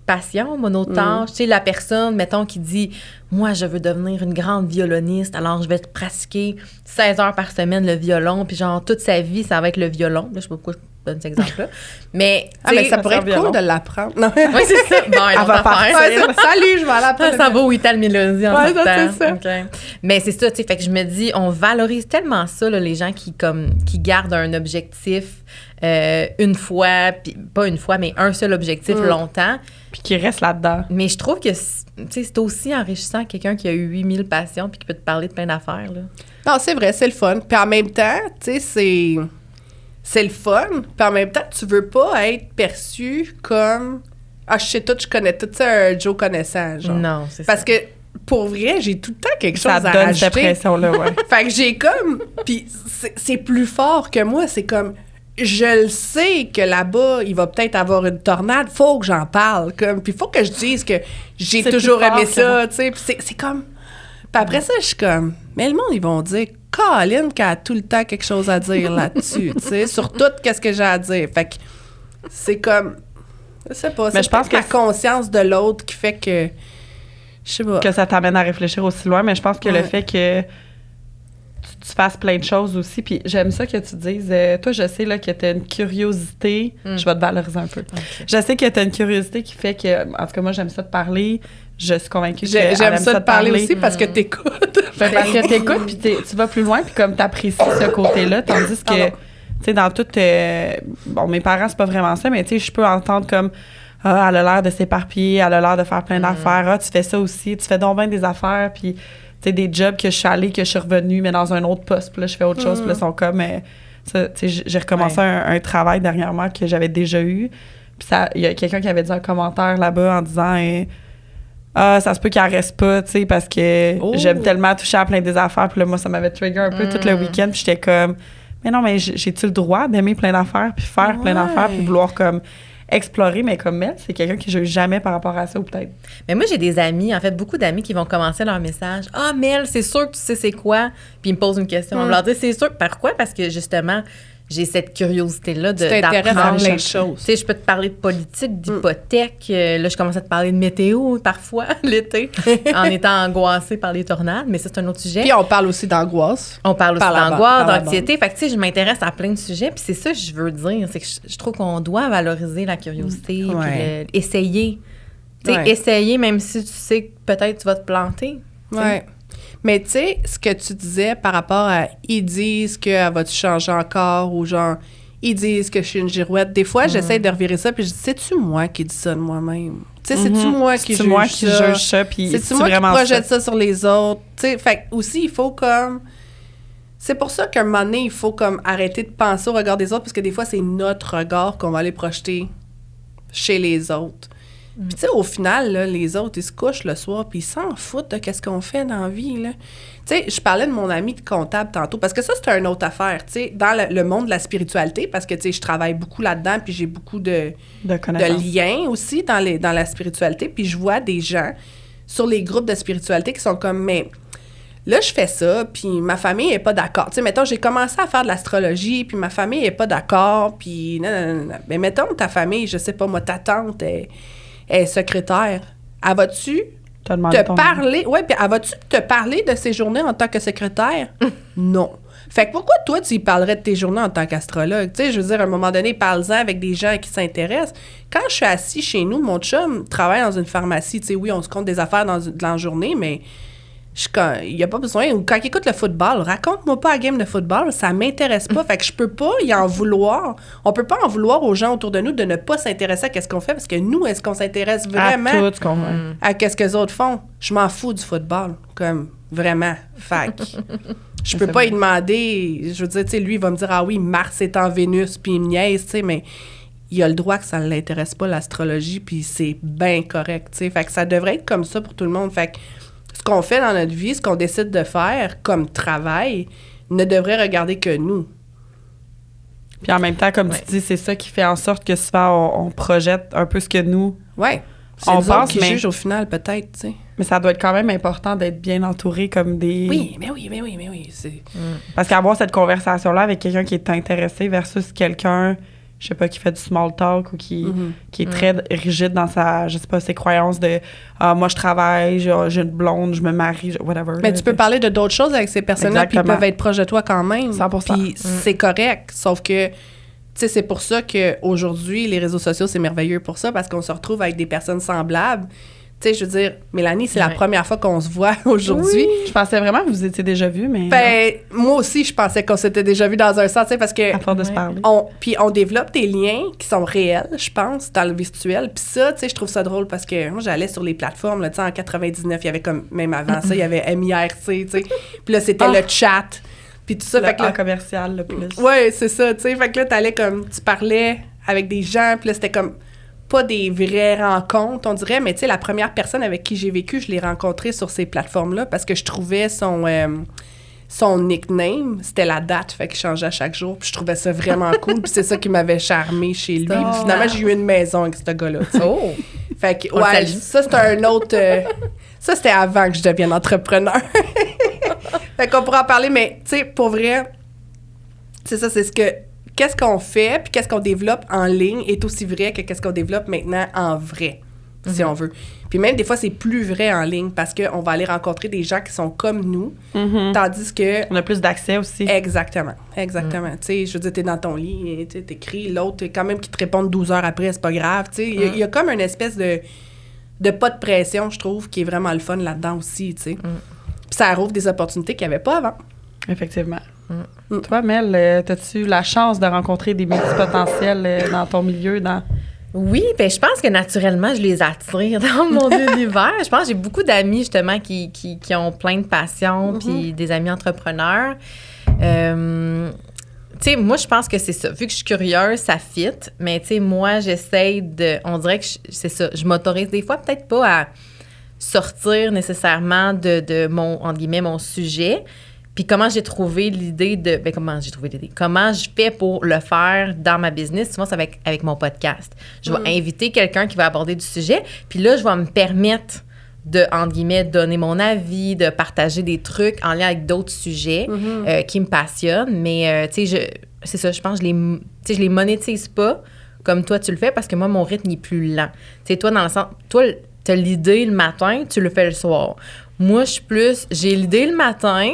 mono-passion, monotâche. Tu sais, la personne, mettons, qui dit « Moi, je veux devenir une grande violoniste, alors je vais pratiquer 16 heures par semaine le violon, puis genre, toute sa vie, ça va être le violon. » Là, je sais pas pourquoi je donne cet exemple-là. Mais,
Ah, mais ça
on
pourrait
s'en
être
violon.
cool de l'apprendre. Non.
oui, c'est ça. Bon,
Elle va partir.
Ouais, salut, je vais aller apprendre.
ça va au Ital Mélodie en
Ouais,
même
ça,
temps.
c'est ça.
OK. Mais c'est ça, tu sais, fait que je me dis, on valorise tellement ça, là, les gens qui gardent un objectif une fois, puis pas une fois, mais un seul objectif longtemps.
Puis qui reste là-dedans.
Mais je trouve que c'est aussi enrichissant quelqu'un qui a eu 8000 passions puis qui peut te parler de plein d'affaires. Là.
Non, c'est vrai, c'est le fun. Puis en même temps, tu sais, c'est le fun, puis en même temps, tu veux pas être perçu comme « Ah, je sais tout, je connais tout, ça, un Joe connaissant, genre. »
Non, c'est
Parce
ça.
que, pour vrai, j'ai tout le temps quelque chose
Ça
à
donne
rajouter.
cette pression-là, ouais.
Fait que j'ai comme... Puis c'est plus fort que moi, c'est comme... Je le sais que là-bas, il va peut-être avoir une tornade, faut que j'en parle, comme... Puis faut que je dise que j'ai
C'est
toujours
plus fort
aimé
que
ça, tu sais. Puis c'est comme... Puis après ça, je suis comme... Mais le monde, ils vont dire... Colin qui a tout le temps quelque chose à dire là-dessus, tu sais, sur tout qu'est-ce que j'ai à dire. Fait que c'est comme... Je sais pas, c'est
je pense
que la conscience de l'autre qui fait que... Je sais pas.
Que ça t'amène à réfléchir aussi loin, mais je pense que le fait que tu fasses plein de choses aussi, puis j'aime ça que tu dises, toi, je sais là, que tu as une curiosité, je vais te valoriser un peu. Okay. Je sais que tu as une curiosité qui fait que, en tout cas, moi, j'aime ça te parler, je suis convaincue que
j'aime ça te parler aussi parce que t'écoutes.
Parce que t'écoutes, puis tu vas plus loin, puis comme t'apprécies ce côté-là, tandis que, tu sais, dans tout... bon, mes parents, c'est pas vraiment ça, mais tu sais, je peux entendre comme... Ah, elle a l'air de s'éparpiller, elle a l'air de faire plein d'affaires. Ah, tu fais ça aussi, tu fais donc bien des affaires, puis tu sais, des jobs que je suis allée, que je suis revenue, mais dans un autre poste, puis là, je fais autre chose, puis là, ils sont comme... tu sais, j'ai recommencé un travail dernièrement que j'avais déjà eu, puis il y a quelqu'un qui avait dit un commentaire là-bas en disant... ça se peut qu'elle reste pas, tu sais, parce que j'aime tellement toucher à plein des affaires, puis là, moi, ça m'avait trigger un peu tout le week-end, puis j'étais comme... Mais non, mais j'ai-tu le droit d'aimer plein d'affaires, puis faire plein d'affaires, puis vouloir comme... explorer, mais comme Mel, c'est quelqu'un que j'ai eu jamais par rapport à ça, ou peut-être.
Mais moi, j'ai des amis, en fait, beaucoup d'amis qui vont commencer leur message. « Ah, Mel, c'est sûr que tu sais c'est quoi? » Puis ils me posent une question. On leur dit « C'est sûr. » Pourquoi? Parce que, justement, j'ai cette curiosité-là d'apprendre
plein de choses.
Tu sais, je peux te parler de politique, d'hypothèque. Là, je commence à te parler de météo, parfois, l'été, en étant angoissée par les tornades. Mais ça, c'est un autre sujet.
Puis on parle aussi d'angoisse.
On parle aussi d'angoisse, d'anxiété. Fait que, tu sais, je m'intéresse à plein de sujets. Puis c'est ça que je veux dire. C'est que je trouve qu'on doit valoriser la curiosité, puis essayer. Tu sais, essayer, même si tu sais que peut-être tu vas te planter.
Oui. Mais tu sais, ce que tu disais par rapport à « ils disent qu'elle va-tu changer encore » ou genre « ils disent que je suis une girouette », des fois, j'essaie de revirer ça puis je dis « c'est-tu moi qui dis ça de moi-même? » Tu sais, c'est-tu moi qui juge ça?
Puis
c'est-tu moi qui projette ça sur les autres? Tu sais, fait aussi, il faut comme... C'est pour ça qu'à un moment donné, il faut comme arrêter de penser au regard des autres parce que des fois, c'est notre regard qu'on va aller projeter chez les autres. Puis tu sais, au final, là, les autres, ils se couchent le soir puis ils s'en foutent de qu'est-ce qu'on fait dans la vie, là. Tu sais, je parlais de mon ami de comptable tantôt, parce que ça, c'est une autre affaire, tu sais, dans le monde de la spiritualité, parce que, tu sais, je travaille beaucoup là-dedans puis j'ai beaucoup de liens aussi dans la spiritualité, puis je vois des gens sur les groupes de spiritualité qui sont comme, mais... Là, je fais ça, puis ma famille est pas d'accord. Tu sais, mettons, j'ai commencé à faire de l'astrologie, puis ma famille est pas d'accord, puis non. Mais mettons, ta famille, je sais pas, moi, ta tante est secrétaire. Elle va-tu te parler... Oui, puis elle va-tu te parler de ses journées en tant que secrétaire? Non. Fait que pourquoi toi, tu y parlerais de tes journées en tant qu'astrologue? Tu sais, je veux dire, à un moment donné, parle-en avec des gens qui s'intéressent. Quand je suis assis chez nous, mon chum travaille dans une pharmacie. Tu sais, oui, on se compte des affaires dans la journée, mais... il n'y a pas besoin. Ou quand il écoute le football, raconte-moi pas la game de football, ça m'intéresse pas. Fait que je peux pas y en vouloir. On peut pas en vouloir aux gens autour de nous de ne pas s'intéresser à ce qu'on fait parce que nous, est-ce qu'on s'intéresse vraiment à ce que les autres font? Je m'en fous du football. Comme, vraiment. Fait que je peux pas y demander. Je veux dire, tu sais, lui, il va me dire, ah oui, Mars est en Vénus, puis il me niaise, tu sais, mais il a le droit que ça ne l'intéresse pas, l'astrologie, puis c'est bien correct, tu sais. Fait que ça devrait être comme ça pour tout le monde. Fait que ce qu'on fait dans notre vie, ce qu'on décide de faire comme travail, ne devrait regarder que nous.
Puis en même temps, comme tu dis, c'est ça qui fait en sorte que souvent, on projette un peu ce que nous...
Ouais. C'est nous autres qui jugent au final, peut-être, tu sais.
Mais ça doit être quand même important d'être bien entouré comme des...
Oui. C'est...
Parce qu'avoir cette conversation-là avec quelqu'un qui est intéressé versus quelqu'un... je sais pas, qui fait du small talk ou qui est très rigide dans sa, je sais pas, ses croyances de « Ah, moi, je travaille, j'ai une blonde, je me marie, whatever. »
Mais tu peux parler de d'autres choses avec ces personnes-là, puis ils peuvent être proches de toi quand même.
100%.
Puis c'est correct, sauf que, tu sais, c'est pour ça qu'aujourd'hui, les réseaux sociaux, c'est merveilleux pour ça, parce qu'on se retrouve avec des personnes semblables. Tu sais, je veux dire, Mélanie, c'est la première fois qu'on se voit aujourd'hui.
Oui. Je pensais vraiment que vous étiez déjà vus, mais...
Ben, moi aussi, je pensais qu'on s'était déjà vus dans un sens, tu sais, parce que...
À force de se parler.
Puis on développe des liens qui sont réels, je pense, dans le virtuel. Puis ça, tu sais, je trouve ça drôle parce que moi, j'allais sur les plateformes, là, tu sais, en 99, il y avait comme... Même avant ça, il y avait MIRC, tu sais. Puis là, c'était le chat. Puis tout ça,
Le
fait que là,
A commercial, le plus.
ouais, c'est ça, tu sais. Fait que là, t'allais comme, tu parlais avec des gens, puis là, c'était comme pas des vraies rencontres, on dirait, mais tu sais, la première personne avec qui j'ai vécu, je l'ai rencontrée sur ces plateformes-là parce que je trouvais son nickname, c'était la date, fait qu'il changeait à chaque jour, puis je trouvais ça vraiment cool, puis c'est ça qui m'avait charmé chez lui. Puis finalement, j'ai eu une maison avec ce gars-là, tu sais.
Oh!
Fait que,
On le
ouais,
salue.
ça, c'était un autre... ça, c'était avant que je devienne entrepreneur. Fait qu'on pourra en parler, mais, tu sais, pour vrai, c'est ça, c'est ce que... Qu'est-ce qu'on fait, puis qu'est-ce qu'on développe en ligne est aussi vrai que qu'est-ce qu'on développe maintenant en vrai, si on veut. Puis même, des fois, c'est plus vrai en ligne parce qu'on va aller rencontrer des gens qui sont comme nous, tandis que...
On a plus d'accès aussi.
Exactement. Tu sais, je veux dire, t'es dans ton lit, tu t'écris, l'autre, quand même, qui te répond 12 heures après, c'est pas grave, tu sais. Il y a comme une espèce de pas de pression, je trouve, qui est vraiment le fun là-dedans aussi, tu sais. Puis ça rouvre des opportunités qu'il n'y avait pas avant.
Effectivement. Toi, Mel, as-tu la chance de rencontrer des multipotentiels dans ton milieu,
Oui, ben je pense que naturellement, je les attire dans mon univers. Je pense que j'ai beaucoup d'amis, justement, qui ont plein de passions, puis des amis entrepreneurs. Tu sais, moi, je pense que c'est ça. Vu que je suis curieuse, ça fit. Mais, tu sais, moi, j'essaie de... On dirait que c'est ça. Je m'autorise des fois peut-être pas à sortir nécessairement de mon, entre guillemets, mon sujet. Puis comment j'ai trouvé l'idée de... Ben, comment j'ai trouvé l'idée? Comment je fais pour le faire dans ma business? Souvent, c'est avec mon podcast. Je vais inviter quelqu'un qui va aborder du sujet. Puis là, je vais me permettre de, entre guillemets, donner mon avis, de partager des trucs en lien avec d'autres sujets qui me passionnent. Mais, tu sais, c'est ça, je pense que je les monétise pas comme toi, tu le fais parce que moi, mon rythme il est plus lent. Tu sais, toi, dans le sens... Toi, t'as l'idée le matin, tu le fais le soir. Moi, je suis plus... J'ai l'idée le matin...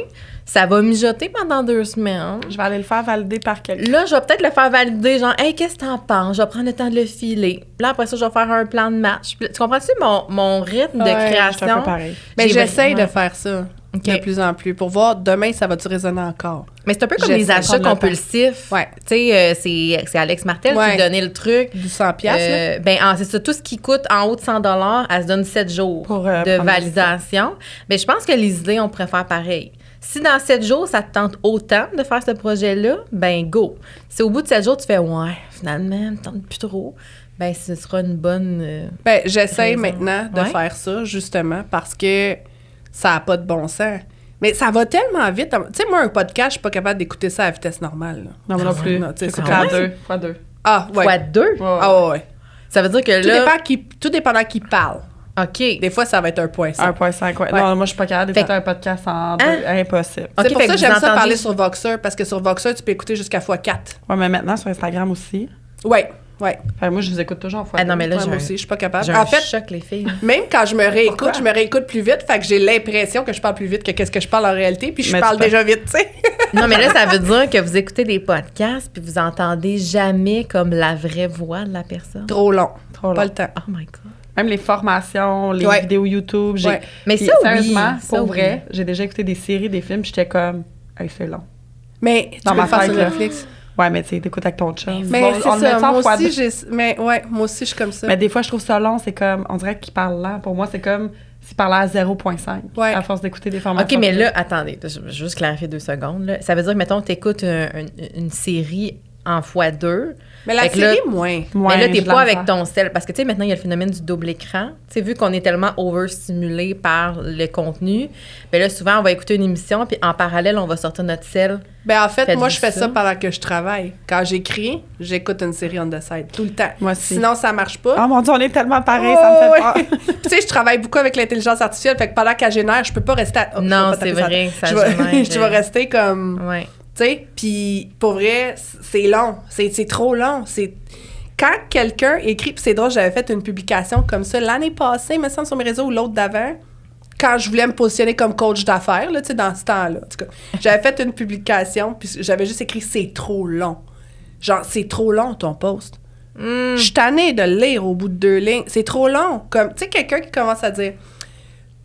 Ça va mijoter pendant 2 semaines.
Je vais aller le faire valider par quelqu'un.
Là, je vais peut-être le faire valider, genre, « Hey, qu'est-ce que t'en penses? Je vais prendre le temps de le filer. » Là, après ça, je vais faire un plan de match. Puis, tu comprends-tu mon rythme de création?
C'est un peu pareil.
Mais j'essaie de faire ça de plus en plus pour voir demain, ça va-tu résonner encore.
Mais c'est un peu comme les achats compulsifs.
Ouais.
Tu sais, c'est Alex Martel qui donnait le truc.
Du 100$, là.
Ben, c'est ça. Tout ce qui coûte en haut de 100$, elle se donne 7 jours de validation. Mais je pense que les idées, on pourrait faire pareil. Si dans 7 jours, ça te tente autant de faire ce projet-là, ben go. Si au bout de 7 jours, tu fais « Ouais, finalement, ça me tente plus trop », ben ce sera une bonne
ben, j'essaie
raison.
maintenant de faire ça, justement, parce que ça n'a pas de bon sens. Mais ça va tellement vite. Tu sais, moi, un podcast, je suis pas capable d'écouter ça à vitesse normale. Là.
Non, moi non plus.
Non,
C'est
quoi?
fois 2.
Ah, ouais.
fois 2.
Ah, ouais.
Ça veut dire que là...
Tout dépendant qui parle.
OK.
Des fois, ça va être 1.5.
1.5, ouais. Non, moi, je suis pas capable d'écouter un podcast en 2. Impossible.
C'est pour ça que j'aime ça
entendez...
parler sur Voxer, parce que sur Voxer, tu peux écouter jusqu'à x4.
Ouais, mais maintenant, sur Instagram aussi.
Ouais.
Enfin, moi, je vous écoute toujours en fois.
non, mais là,
moi aussi, je suis pas capable.
J'ai
en
un
fait,
choc, les filles.
même quand je me réécoute plus vite, fait que j'ai l'impression que je parle plus vite que qu'est-ce que je parle en réalité, puis je parle déjà vite, tu sais.
Non, mais là, ça veut dire que vous écoutez des podcasts puis vous entendez jamais comme la vraie voix de la personne.
Trop long.
Trop long.
Pas le temps.
Oh my God.
Même les formations, les vidéos YouTube.
Mais ça,
sérieusement,
oui.
pour vrai, j'ai déjà écouté des séries, des films, puis j'étais comme, hey, c'est long.
Mais tu peux le faire sur Netflix.
Ouais, mais tu sais, t'écoutes avec ton chum.
Mais c'est ça, moi aussi, moi aussi, je suis comme ça.
Mais des fois, je trouve ça long, c'est comme, on dirait qu'il parle lent. Pour moi, c'est comme s'il parlait à 0.5 à force d'écouter des formations.
OK, mais là, attendez, je vais juste clarifier 2 secondes. Là. Ça veut dire que, mettons, t'écoutes une série en x2.
Mais la série, moins.
Mais là, t'es pas avec ton cell. Parce que, tu sais, maintenant, il y a le phénomène du double écran. Tu sais, vu qu'on est tellement overstimulé par le contenu, bien là, souvent, on va écouter une émission, puis en parallèle, on va sortir notre cell.
Ben en fait, moi, je fais ça pendant que je travaille. Quand j'écris, j'écoute une série on the side, tout le temps.
Moi aussi.
Sinon, ça marche pas.
Oh mon Dieu, on est tellement pareil, ça me fait peur.
Tu sais, je travaille beaucoup avec l'intelligence artificielle, fait que pendant qu'elle génère, je peux pas rester
non, c'est vrai, ça génère.
Je vais rester comme...
Ouais.
Tu sais, puis pour vrai, c'est long. C'est trop long. Quand quelqu'un écrit... Puis c'est drôle, j'avais fait une publication comme ça l'année passée, il me semble, sur mes réseaux ou l'autre d'avant, quand je voulais me positionner comme coach d'affaires, là, tu sais, dans ce temps-là. En tout cas, j'avais fait une publication, puis j'avais juste écrit « C'est trop long ». Genre, c'est trop long, ton post. Je suis tannée de le lire au bout de 2 lignes. C'est trop long. Comme, tu sais, quelqu'un qui commence à dire «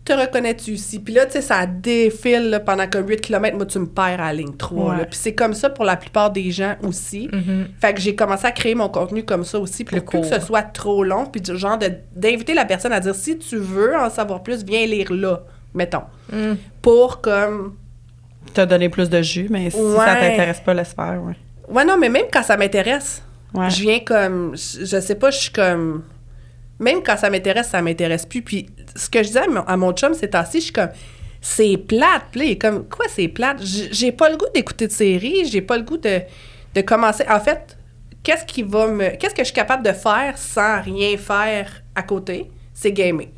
Te reconnais-tu ici? » Puis là, tu sais, ça défile là, pendant comme 8 km. Moi, tu me perds à la ligne 3.
Ouais.
Puis c'est comme ça pour la plupart des gens aussi. Fait que j'ai commencé à créer mon contenu comme ça aussi pour que ce soit trop long. Puis du genre d'inviter la personne à dire « Si tu veux en savoir plus, viens lire là. » Mettons. Pour comme
T'as donné plus de jus, mais si ça t'intéresse pas, laisse faire, ouais.
Ouais, non, mais même quand ça m'intéresse, je viens comme... Je sais pas, je suis comme... Même quand ça m'intéresse plus. Puis ce que je disais à mon chum ces temps-ci, je suis comme... C'est plate. Puis là, il est comme... Quoi, c'est plate? J'ai pas le goût d'écouter de séries. J'ai pas le goût de commencer... En fait, qu'est-ce que je suis capable de faire sans rien faire à côté? C'est gamer.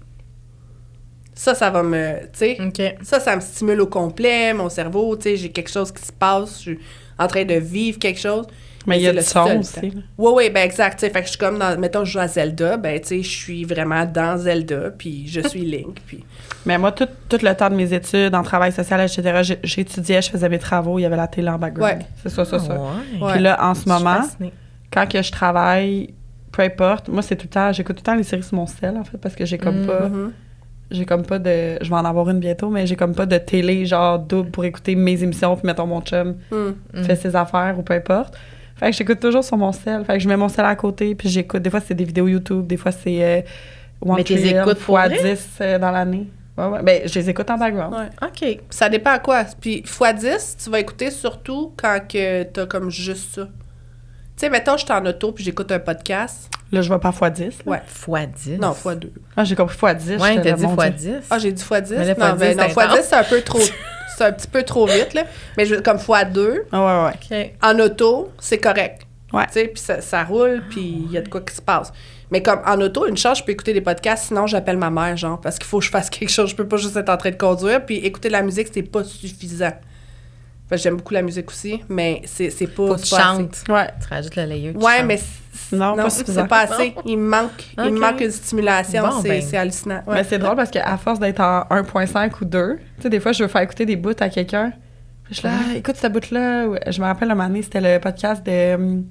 Ça va me... Tu sais, ça me stimule au complet, mon cerveau. Tu sais, j'ai quelque chose qui se passe. Je suis en train de vivre quelque chose.
Mais il y a du son aussi.
Oui, ben exact. Fait que je suis comme dans... Mettons, je joue à Zelda. Ben, tu sais, je suis vraiment dans Zelda, puis je suis Link, puis...
Mais moi, tout le temps de mes études, en travail social, etc., j'étudiais, je faisais mes travaux, il y avait la télé en background. Ouais. C'est ça.
Ouais.
Puis là, en ce moment, quand que je travaille, peu importe, moi, c'est tout le temps... J'écoute tout le temps les séries sur mon cell, en fait, parce que j'ai comme pas... J'ai comme pas de... Je vais en avoir une bientôt, mais j'ai comme pas de télé, genre, double pour écouter mes émissions, puis mettons, mon chum fait ses affaires ou peu importe. Fait que j'écoute toujours sur mon cell. Fait que je mets mon cell à côté, puis j'écoute. Des fois, c'est des vidéos YouTube, des fois, c'est
One Tree
fois 10 dans l'année. Ouais. Ben, je les écoute en background.
Ouais. OK. Ça dépend à quoi. Puis fois 10, tu vas écouter surtout quand que t'as comme juste ça. Tu sais, mettons, je suis en auto, puis j'écoute un podcast.
Là, je vais pas fois 10.
Ouais.
Fois 10?
Non, fois 2.
Ah, j'ai compris fois 10.
Ouais, t'as dit fois 10.
Ah, j'ai dit fois 10?
Mais là,
non, fois 10, c'est un peu trop... C'est un petit peu trop vite, là. Mais comme fois 2.
Ah, ouais.
Okay.
En auto, c'est correct.
Ouais.
Tu sais, puis ça roule, puis il y a de quoi qui se passe. Mais comme en auto, une chance, je peux écouter des podcasts, sinon j'appelle ma mère, genre, parce qu'il faut que je fasse quelque chose. Je peux pas juste être en train de conduire, puis écouter de la musique, c'est pas suffisant. Enfin, j'aime beaucoup la musique aussi, mais c'est pas...
Faut que tu chantes.
Ouais.
Tu rajoutes le layer,
ouais, mais
non,
c'est pas assez. Il me manque une stimulation,
bon,
c'est hallucinant. Ouais.
Mais c'est drôle parce qu'à force d'être en 1.5 ou 2, tu sais, des fois, je veux faire écouter des bouts à quelqu'un. Puis je suis là, écoute cette bout-là. Je me rappelle un moment donné, c'était le podcast de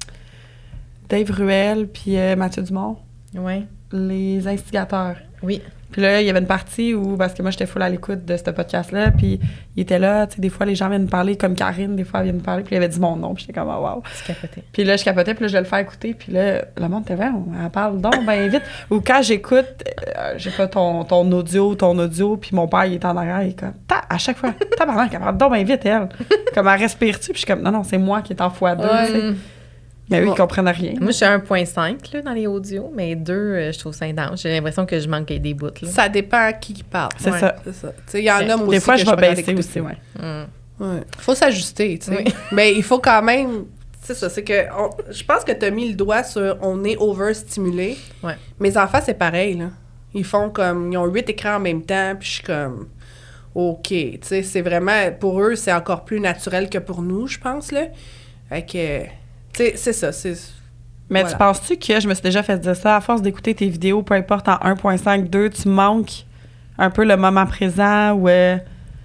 Dave Ruel puis Mathieu Dumont.
Oui.
Les instigateurs.
Oui.
Puis là, il y avait une partie où, parce que moi, j'étais full à l'écoute de ce podcast-là, puis il était là, tu sais, des fois, les gens viennent me parler, comme Karine, des fois, elle vient me parler, puis il avait dit mon nom, puis j'étais comme, oh, wow.
Tu capotais.
Puis là, je capotais, puis là, je le fais écouter, puis là, le monde était vraiment, elle parle donc, ben vite. Ou quand j'écoute, j'ai pas ton audio, puis mon père, il est en arrière, il est comme, à chaque fois, tabarnak, elle parle donc, ben vite, elle. Comme, elle respire-tu, puis je suis comme, non, c'est moi qui est en x2, tu sais. Mais eux, ils comprennent rien.
Moi, je suis à 1.5 là, dans les audios, mais 2, je trouve ça intense. J'ai l'impression que je manque des bouts. Là.
Ça dépend à qui parle.
C'est ça.
Il y en a moi aussi.
Des fois, je vais baisser aussi, ouais.
Faut s'ajuster, tu sais. Oui. Mais il faut quand même... C'est ça, c'est que... Je pense que tu as mis le doigt sur « on est overstimulé ».
Ouais.
Mes enfants, c'est pareil, là. Ils font comme... Ils ont 8 écrans en même temps, puis je suis comme... OK, tu sais, c'est vraiment... Pour eux, c'est encore plus naturel que pour nous, je pense, là. Fait que... C'est ça, c'est...
Mais
voilà.
Tu penses-tu que je me suis déjà fait dire ça, à force d'écouter tes vidéos, peu importe en 1.5, 2, tu manques un peu le moment présent ou... Ben,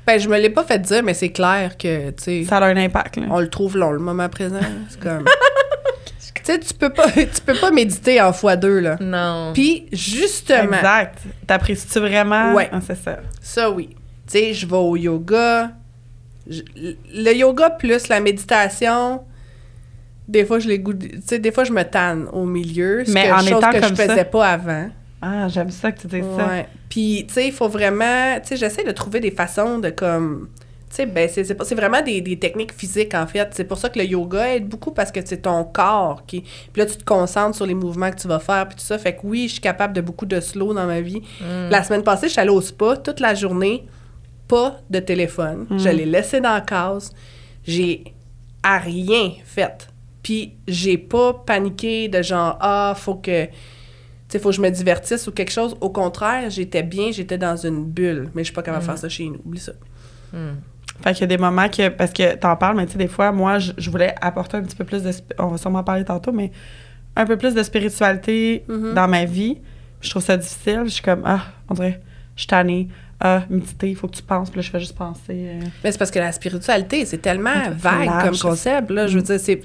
je me l'ai pas fait dire, mais c'est clair que, tu sais...
Ça a un impact, là.
On le trouve long, le moment présent. C'est comme... tu sais, tu peux pas méditer en x2, là.
Non.
Puis, justement...
Exact. T'apprécies-tu vraiment?
Ouais.
Ah, c'est ça.
Ça, oui. Tu sais, je vais au yoga. Le yoga plus la méditation... Des fois, des fois, je me tanne au milieu. C'est quelque chose que je faisais pas avant.
Ah, j'aime ça que tu dises ça.
Puis, tu sais, il faut vraiment... Tu sais, j'essaie de trouver des façons de comme... Tu sais, ben, c'est vraiment des techniques physiques, en fait. C'est pour ça que le yoga aide beaucoup, parce que c'est ton corps qui... Puis là, tu te concentres sur les mouvements que tu vas faire, puis tout ça. Fait que oui, je suis capable de beaucoup de slow dans ma vie. La semaine passée, je suis allée au spa toute la journée. Pas de téléphone. Je l'ai laissé dans la case. J'ai à rien fait. Puis j'ai pas paniqué de genre, faut que je me divertisse ou quelque chose. Au contraire, j'étais bien, j'étais dans une bulle. Mais je suis pas capable de faire ça chez nous. Oublie ça.
Fait qu'il y a des moments que... Parce que t'en parles, mais tu sais, des fois, moi, je voulais apporter un petit peu plus de... On va sûrement en parler tantôt, mais un peu plus de spiritualité dans ma vie. Je trouve ça difficile. Je suis comme, on dirait, je suis tannée. Méditer, il faut que tu penses. Puis là, je fais juste penser...
Mais c'est parce que la spiritualité, c'est tellement vague comme concept. Là, je veux dire, c'est...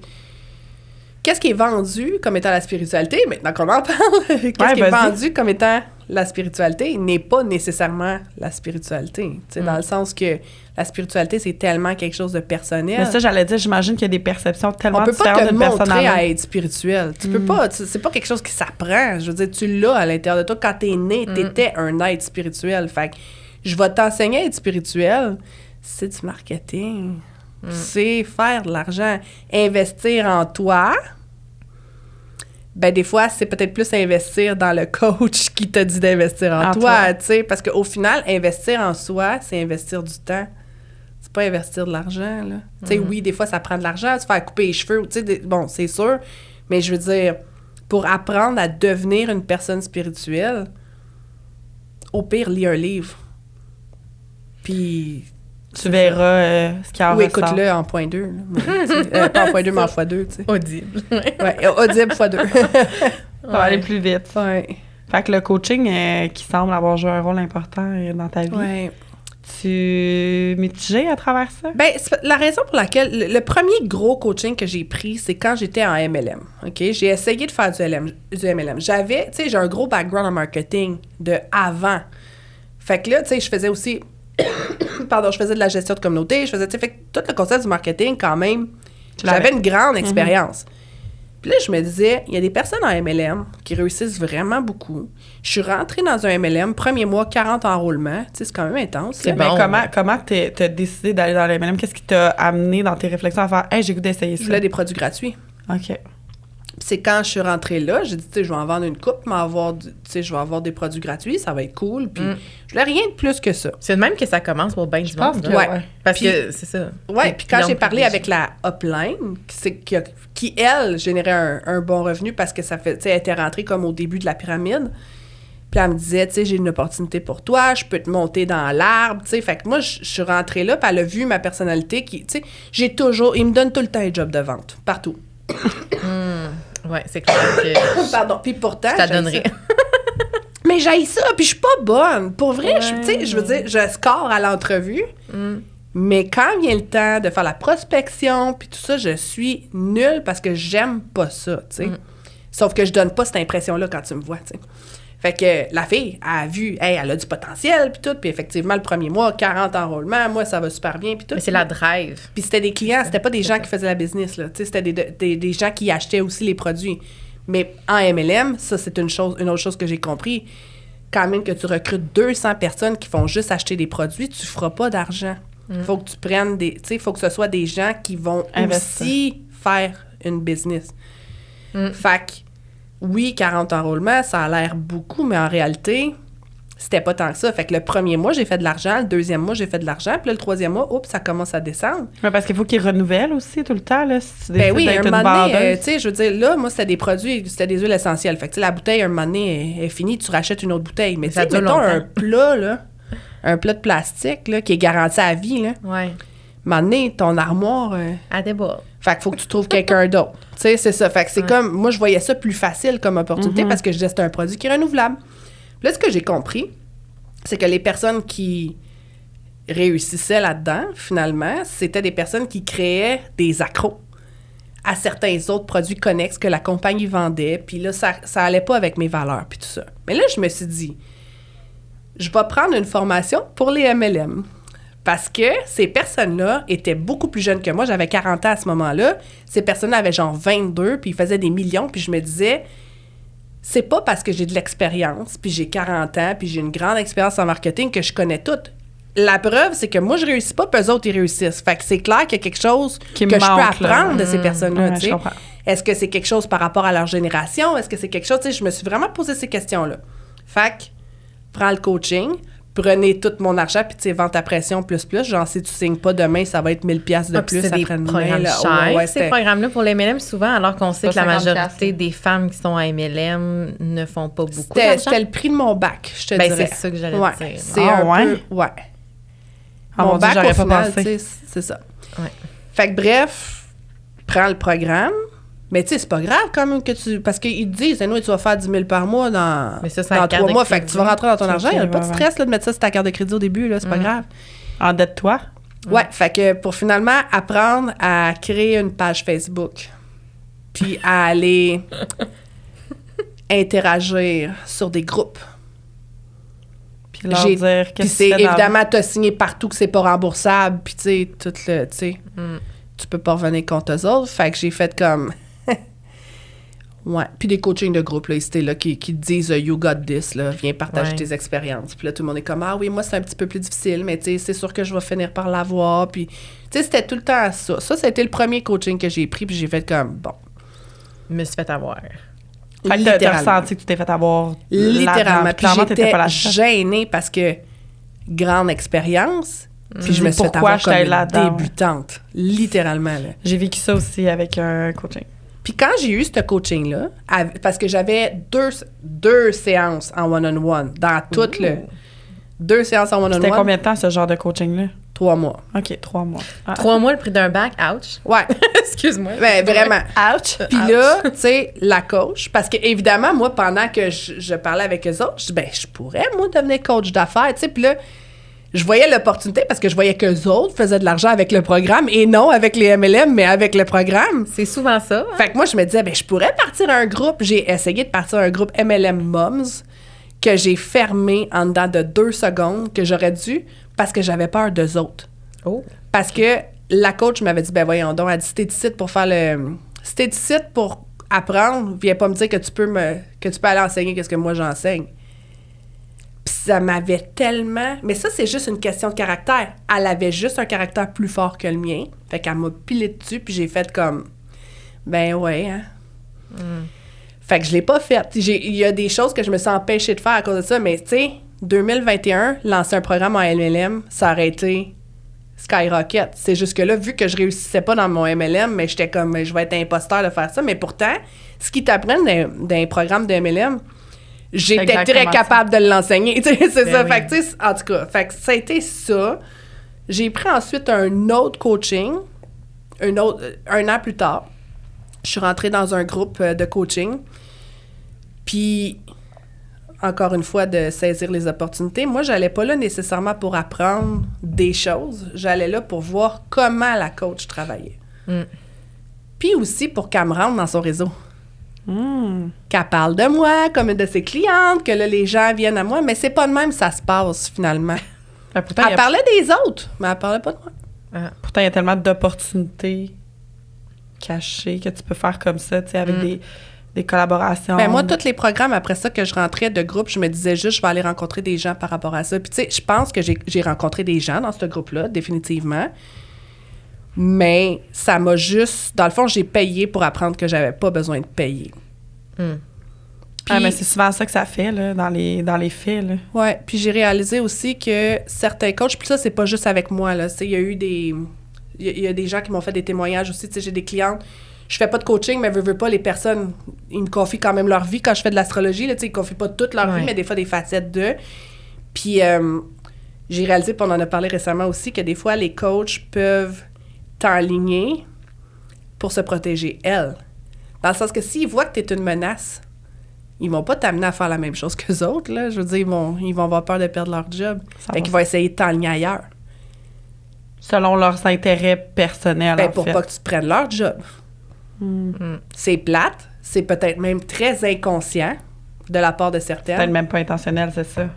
Qu'est-ce qui est vendu comme étant la spiritualité? Maintenant qu'on en parle, qu'est-ce qui est vendu comme étant la spiritualité n'est pas nécessairement la spiritualité. Dans le sens que la spiritualité, c'est tellement quelque chose de personnel.
Mais ça, j'allais dire, j'imagine qu'il y a des perceptions tellement différentes
différentes
d'une personne à l'autre.
On peut pas te montrer à être spirituel. Tu peux pas. C'est pas quelque chose qui s'apprend. Je veux dire, tu l'as à l'intérieur de toi. Quand t'es né, t'étais un être spirituel. Fait que je vais t'enseigner à être spirituel. c'est du marketing. C'est faire de l'argent. Investir en toi, ben des fois, c'est peut-être plus investir dans le coach qui t'a dit d'investir en toi, tu sais, parce qu'au final, investir en soi, c'est investir du temps. C'est pas investir de l'argent, là. Tu sais, oui, des fois, ça prend de l'argent, se faire couper les cheveux, tu sais, bon, c'est sûr, mais je veux dire, pour apprendre à devenir une personne spirituelle, au pire, lis un livre. Puis...
Tu verras ce qu'il y a en
ou écoute-le en point 2. Pas en point 2, mais en fois 2, tu sais.
Audible.
Ouais, audible fois 2.
Ça va aller plus vite.
Ouais.
Fait que le coaching qui semble avoir joué un rôle important dans ta vie,
Ouais.
tu es mitigée à travers ça?
Ben, la raison pour laquelle... Le premier gros coaching que j'ai pris, c'est quand j'étais en MLM, OK? J'ai essayé de faire du MLM. J'avais... Tu sais, j'ai un gros background en marketing de avant. Fait que là, tu sais, je faisais aussi... je faisais de la gestion de communauté, fait que tout le concept du marketing, quand même, j'avais une grande expérience. Puis là, je me disais, il y a des personnes en MLM qui réussissent vraiment beaucoup. Je suis rentrée dans un MLM, premier mois, 40 enrôlements. Tu sais, c'est quand même intense.
C'est bon. Comment t'as décidé d'aller dans le MLM? Qu'est-ce qui t'a amené dans tes réflexions à faire « Hey, j'ai goût d'essayer ça ».
Je voulais des produits gratuits.
OK.
C'est quand je suis rentrée là, j'ai dit, tu sais, je vais en vendre une coupe, mais je vais avoir des produits gratuits, ça va être cool. Puis je voulais rien de plus que ça.
C'est de même que ça commence pour bien du monde.
Ouais.
Parce que c'est ça.
Ouais, puis quand j'ai parlé avec la upline, qui elle, générait un bon revenu parce que ça fait, tu sais, elle était rentrée comme au début de la pyramide. Puis elle me disait, tu sais, j'ai une opportunité pour toi, je peux te monter dans l'arbre, tu sais. Fait que moi, je suis rentrée là, puis elle a vu ma personnalité qui, tu sais, il me donne tout le temps un job de vente, partout.
Ouais, c'est clair que...
Pardon. Puis pourtant,
je t'adonnerais.
Mais j'haïs ça, puis je suis pas bonne. Pour vrai, tu sais, je veux dire, je score à l'entrevue, mais quand vient le temps de faire la prospection, puis tout ça, je suis nulle parce que j'aime pas ça, tu sais. Sauf que je donne pas cette impression-là quand tu me vois, tu sais. Fait que la fille a vu, elle a du potentiel, puis tout, puis effectivement, le premier mois, 40 enrôlements, moi, ça va super bien, puis tout.
Mais c'est la drive.
Puis c'était des clients, c'était pas des gens qui faisaient la business, là. Tu sais, c'était des gens qui achetaient aussi les produits. Mais en MLM, ça, c'est une autre chose que j'ai compris. Quand même que tu recrutes 200 personnes qui font juste acheter des produits, tu feras pas d'argent. Faut que tu prennes tu sais, faut que ce soit des gens qui vont aussi faire une business. Fait que, oui, 40 enrôlements, ça a l'air beaucoup, mais en réalité, c'était pas tant que ça. Fait que le premier mois, j'ai fait de l'argent. Le deuxième mois, j'ai fait de l'argent. Puis là, le troisième mois, ça commence à descendre.
Mais parce qu'il faut qu'ils renouvellent aussi tout le temps, là. Si tu
ben oui, un moment donné, tu sais, je veux dire, là, moi, c'était des produits, c'était des huiles essentielles. Fait que, tu sais, la bouteille, un moment donné, est finie, tu rachètes une autre bouteille. Mais tu sais, mettons un plat, là, un plat de plastique, là, qui est garanti à vie, là.
Ouais.
Un moment donné, ton armoire...
à débord.
Fait qu'il faut que tu trouves quelqu'un d'autre. Tu sais, c'est ça. Fait que c'est comme... Moi, je voyais ça plus facile comme opportunité parce que je disais c'est un produit qui est renouvelable. Puis là, ce que j'ai compris, c'est que les personnes qui réussissaient là-dedans, finalement, c'était des personnes qui créaient des accros à certains autres produits connexes que la compagnie vendait. Puis là, ça allait pas avec mes valeurs, puis tout ça. Mais là, je me suis dit, je vais prendre une formation pour les MLM. Parce que ces personnes-là étaient beaucoup plus jeunes que moi. J'avais 40 ans à ce moment-là. Ces personnes-là avaient genre 22, puis ils faisaient des millions. Puis je me disais, c'est pas parce que j'ai de l'expérience, puis j'ai 40 ans, puis j'ai une grande expérience en marketing que je connais tout. La preuve, c'est que moi, je réussis pas, puis eux autres, ils réussissent. Fait que c'est clair qu'il y a quelque chose que je peux apprendre de ces personnes-là, tu sais. Est-ce que c'est quelque chose par rapport à leur génération? Est-ce que c'est quelque chose... Tu sais, je me suis vraiment posé ces questions-là. Fait que, prends le coaching, prenez tout mon argent, puis tu sais, vente à pression plus. Genre, si tu signes pas demain, ça va être 1000$ de plus après-demain.
Ces programmes-là pour les MLM, souvent, alors qu'on sait que la majorité des femmes qui sont à MLM ne font pas beaucoup d'argent.
C'était le prix de mon bac, je te dirais.
C'est ça que j'allais dire.
C'est un peu... Ouais. Mon bac, au final, c'est ça.
Ouais.
Fait que bref, prends le programme. Mais tu sais, c'est pas grave quand même que tu... Parce qu'ils te disent, nous, tu vas faire 10 000 par mois dans 3 mois. Fait que tu vas rentrer dans ton argent. Il n'y a pas de stress là, de mettre ça sur ta carte de crédit au début. Là, c'est pas grave.
Endette-toi.
Ouais, fait que pour finalement apprendre à créer une page Facebook, puis à aller interagir sur des groupes.
Puis leur dire
puis c'est évidemment, t'as signé partout que c'est pas remboursable, puis tu sais, tout le... Tu sais, tu peux pas revenir contre eux autres. Fait que j'ai fait comme... Ouais. Puis des coachings de groupe, là, c'était là, qui te disent You got this, là, viens partager
Ouais.
tes expériences. Puis là, tout le monde est comme Ah oui, moi, c'est un petit peu plus difficile, mais tu sais, c'est sûr que je vais finir par l'avoir. Puis, tu sais, c'était tout le temps ça. Ça, c'était le premier coaching que j'ai pris, puis j'ai fait comme Bon.
Je me suis fait avoir.
Fait que t'as ressenti que tu t'es fait avoir.
Littéralement. Puis
Clairement, t'étais
j'étais
pas la seule.
gênée parce que grande expérience. Puis je me suis fait
Pourquoi
avoir comme
j'étais
une
là-dedans,
débutante. Littéralement, là.
J'ai vécu ça aussi avec un coaching.
Puis quand j'ai eu ce coaching-là, parce que j'avais deux séances en one-on-one dans tout le... 2 séances en one-on-one.
C'était combien de temps, ce genre de coaching-là?
3 mois.
OK, 3 mois. Ah.
3 mois le prix d'un bac, ouch.
Ouais.
Excuse-moi.
Ben, vraiment.
Ouch!
Puis là, tu sais, la coach, parce que évidemment, moi, pendant que je parlais avec eux autres, je dis, ben, je pourrais, moi, devenir coach d'affaires, tu sais. Puis là, je voyais l'opportunité parce que je voyais qu'eux autres faisaient de l'argent avec le programme et non avec les MLM, mais avec le programme.
C'est souvent ça. Hein?
Fait que moi, je me disais, ben, je pourrais partir un groupe. J'ai essayé de partir un groupe MLM Moms que j'ai fermé en dedans de 2 secondes, que j'aurais dû, parce que j'avais peur d'eux autres.
Oh.
Parce que la coach m'avait dit, ben voyons donc, elle dit, si t'es ici pour faire le... Si t'es ici pour apprendre, viens pas me dire que tu peux aller enseigner qu'est-ce que moi j'enseigne. Puis ça m'avait tellement... Mais ça, c'est juste une question de caractère. Elle avait juste un caractère plus fort que le mien. Fait qu'elle m'a pilé dessus, puis j'ai fait comme... Ben ouais, hein. Fait que je l'ai pas fait. Il y a des choses que je me suis empêchée de faire à cause de ça, mais tu sais, 2021, lancer un programme en MLM, ça aurait été skyrocket. C'est juste que là, vu que je réussissais pas dans mon MLM, mais j'étais comme, je vais être imposteur de faire ça. Mais pourtant, ce qu'ils t'apprennent dans un programme de MLM, j'étais très capable de l'enseigner. C'est ça.
Oui.
Fait que, tu sais, en tout cas, fait que ça a été ça. J'ai pris ensuite un autre coaching, un an plus tard. Je suis rentrée dans un groupe de coaching. Puis, encore une fois, de saisir les opportunités. Moi, j'allais pas là nécessairement pour apprendre des choses. J'allais là pour voir comment la coach travaillait. Puis aussi pour qu'elle me rentre dans son réseau. Qu'elle parle de moi comme une de ses clientes, que là, les gens viennent à moi. Mais c'est pas de même que ça se passe, finalement.
Ben, pourtant,
Elle parlait des autres, mais elle parlait pas de moi.
Pourtant, il y a tellement d'opportunités cachées que tu peux faire comme ça, tu sais, avec des collaborations.
Ben moi, tous les programmes, après ça, que je rentrais de groupe, je me disais juste, je vais aller rencontrer des gens par rapport à ça. Puis, tu sais, je pense que j'ai rencontré des gens dans ce groupe-là, définitivement. Mais ça m'a juste... Dans le fond, j'ai payé pour apprendre que j'avais pas besoin de payer. Puis,
mais c'est souvent ça que ça fait, là, dans les faits, là.
ouais, puis j'ai réalisé aussi que certains coachs... Puis ça, c'est pas juste avec moi, là. Il y a eu des... Il y a des gens qui m'ont fait des témoignages aussi. Tu sais, j'ai des clientes... Je fais pas de coaching, mais veux pas, les personnes, ils me confient quand même leur vie quand je fais de l'astrologie. Là, ils confient pas toute leur vie, mais des fois des facettes d'eux. Puis j'ai réalisé, puis on en a parlé récemment aussi, que des fois, les coachs peuvent t'enligner pour se protéger, elles. Dans le sens que s'ils voient que tu es une menace, ils vont pas t'amener à faire la même chose qu'eux autres. Là. Je veux dire, ils vont avoir peur de perdre leur job. Fait qu'ils vont essayer de t'enligner ailleurs.
Selon leurs intérêts personnels,
Ben,
en
pour
fait.
pas que tu te prennes leur job. C'est plate, c'est peut-être même très inconscient de la part de certaines.
Peut-être même pas intentionnel, c'est ça.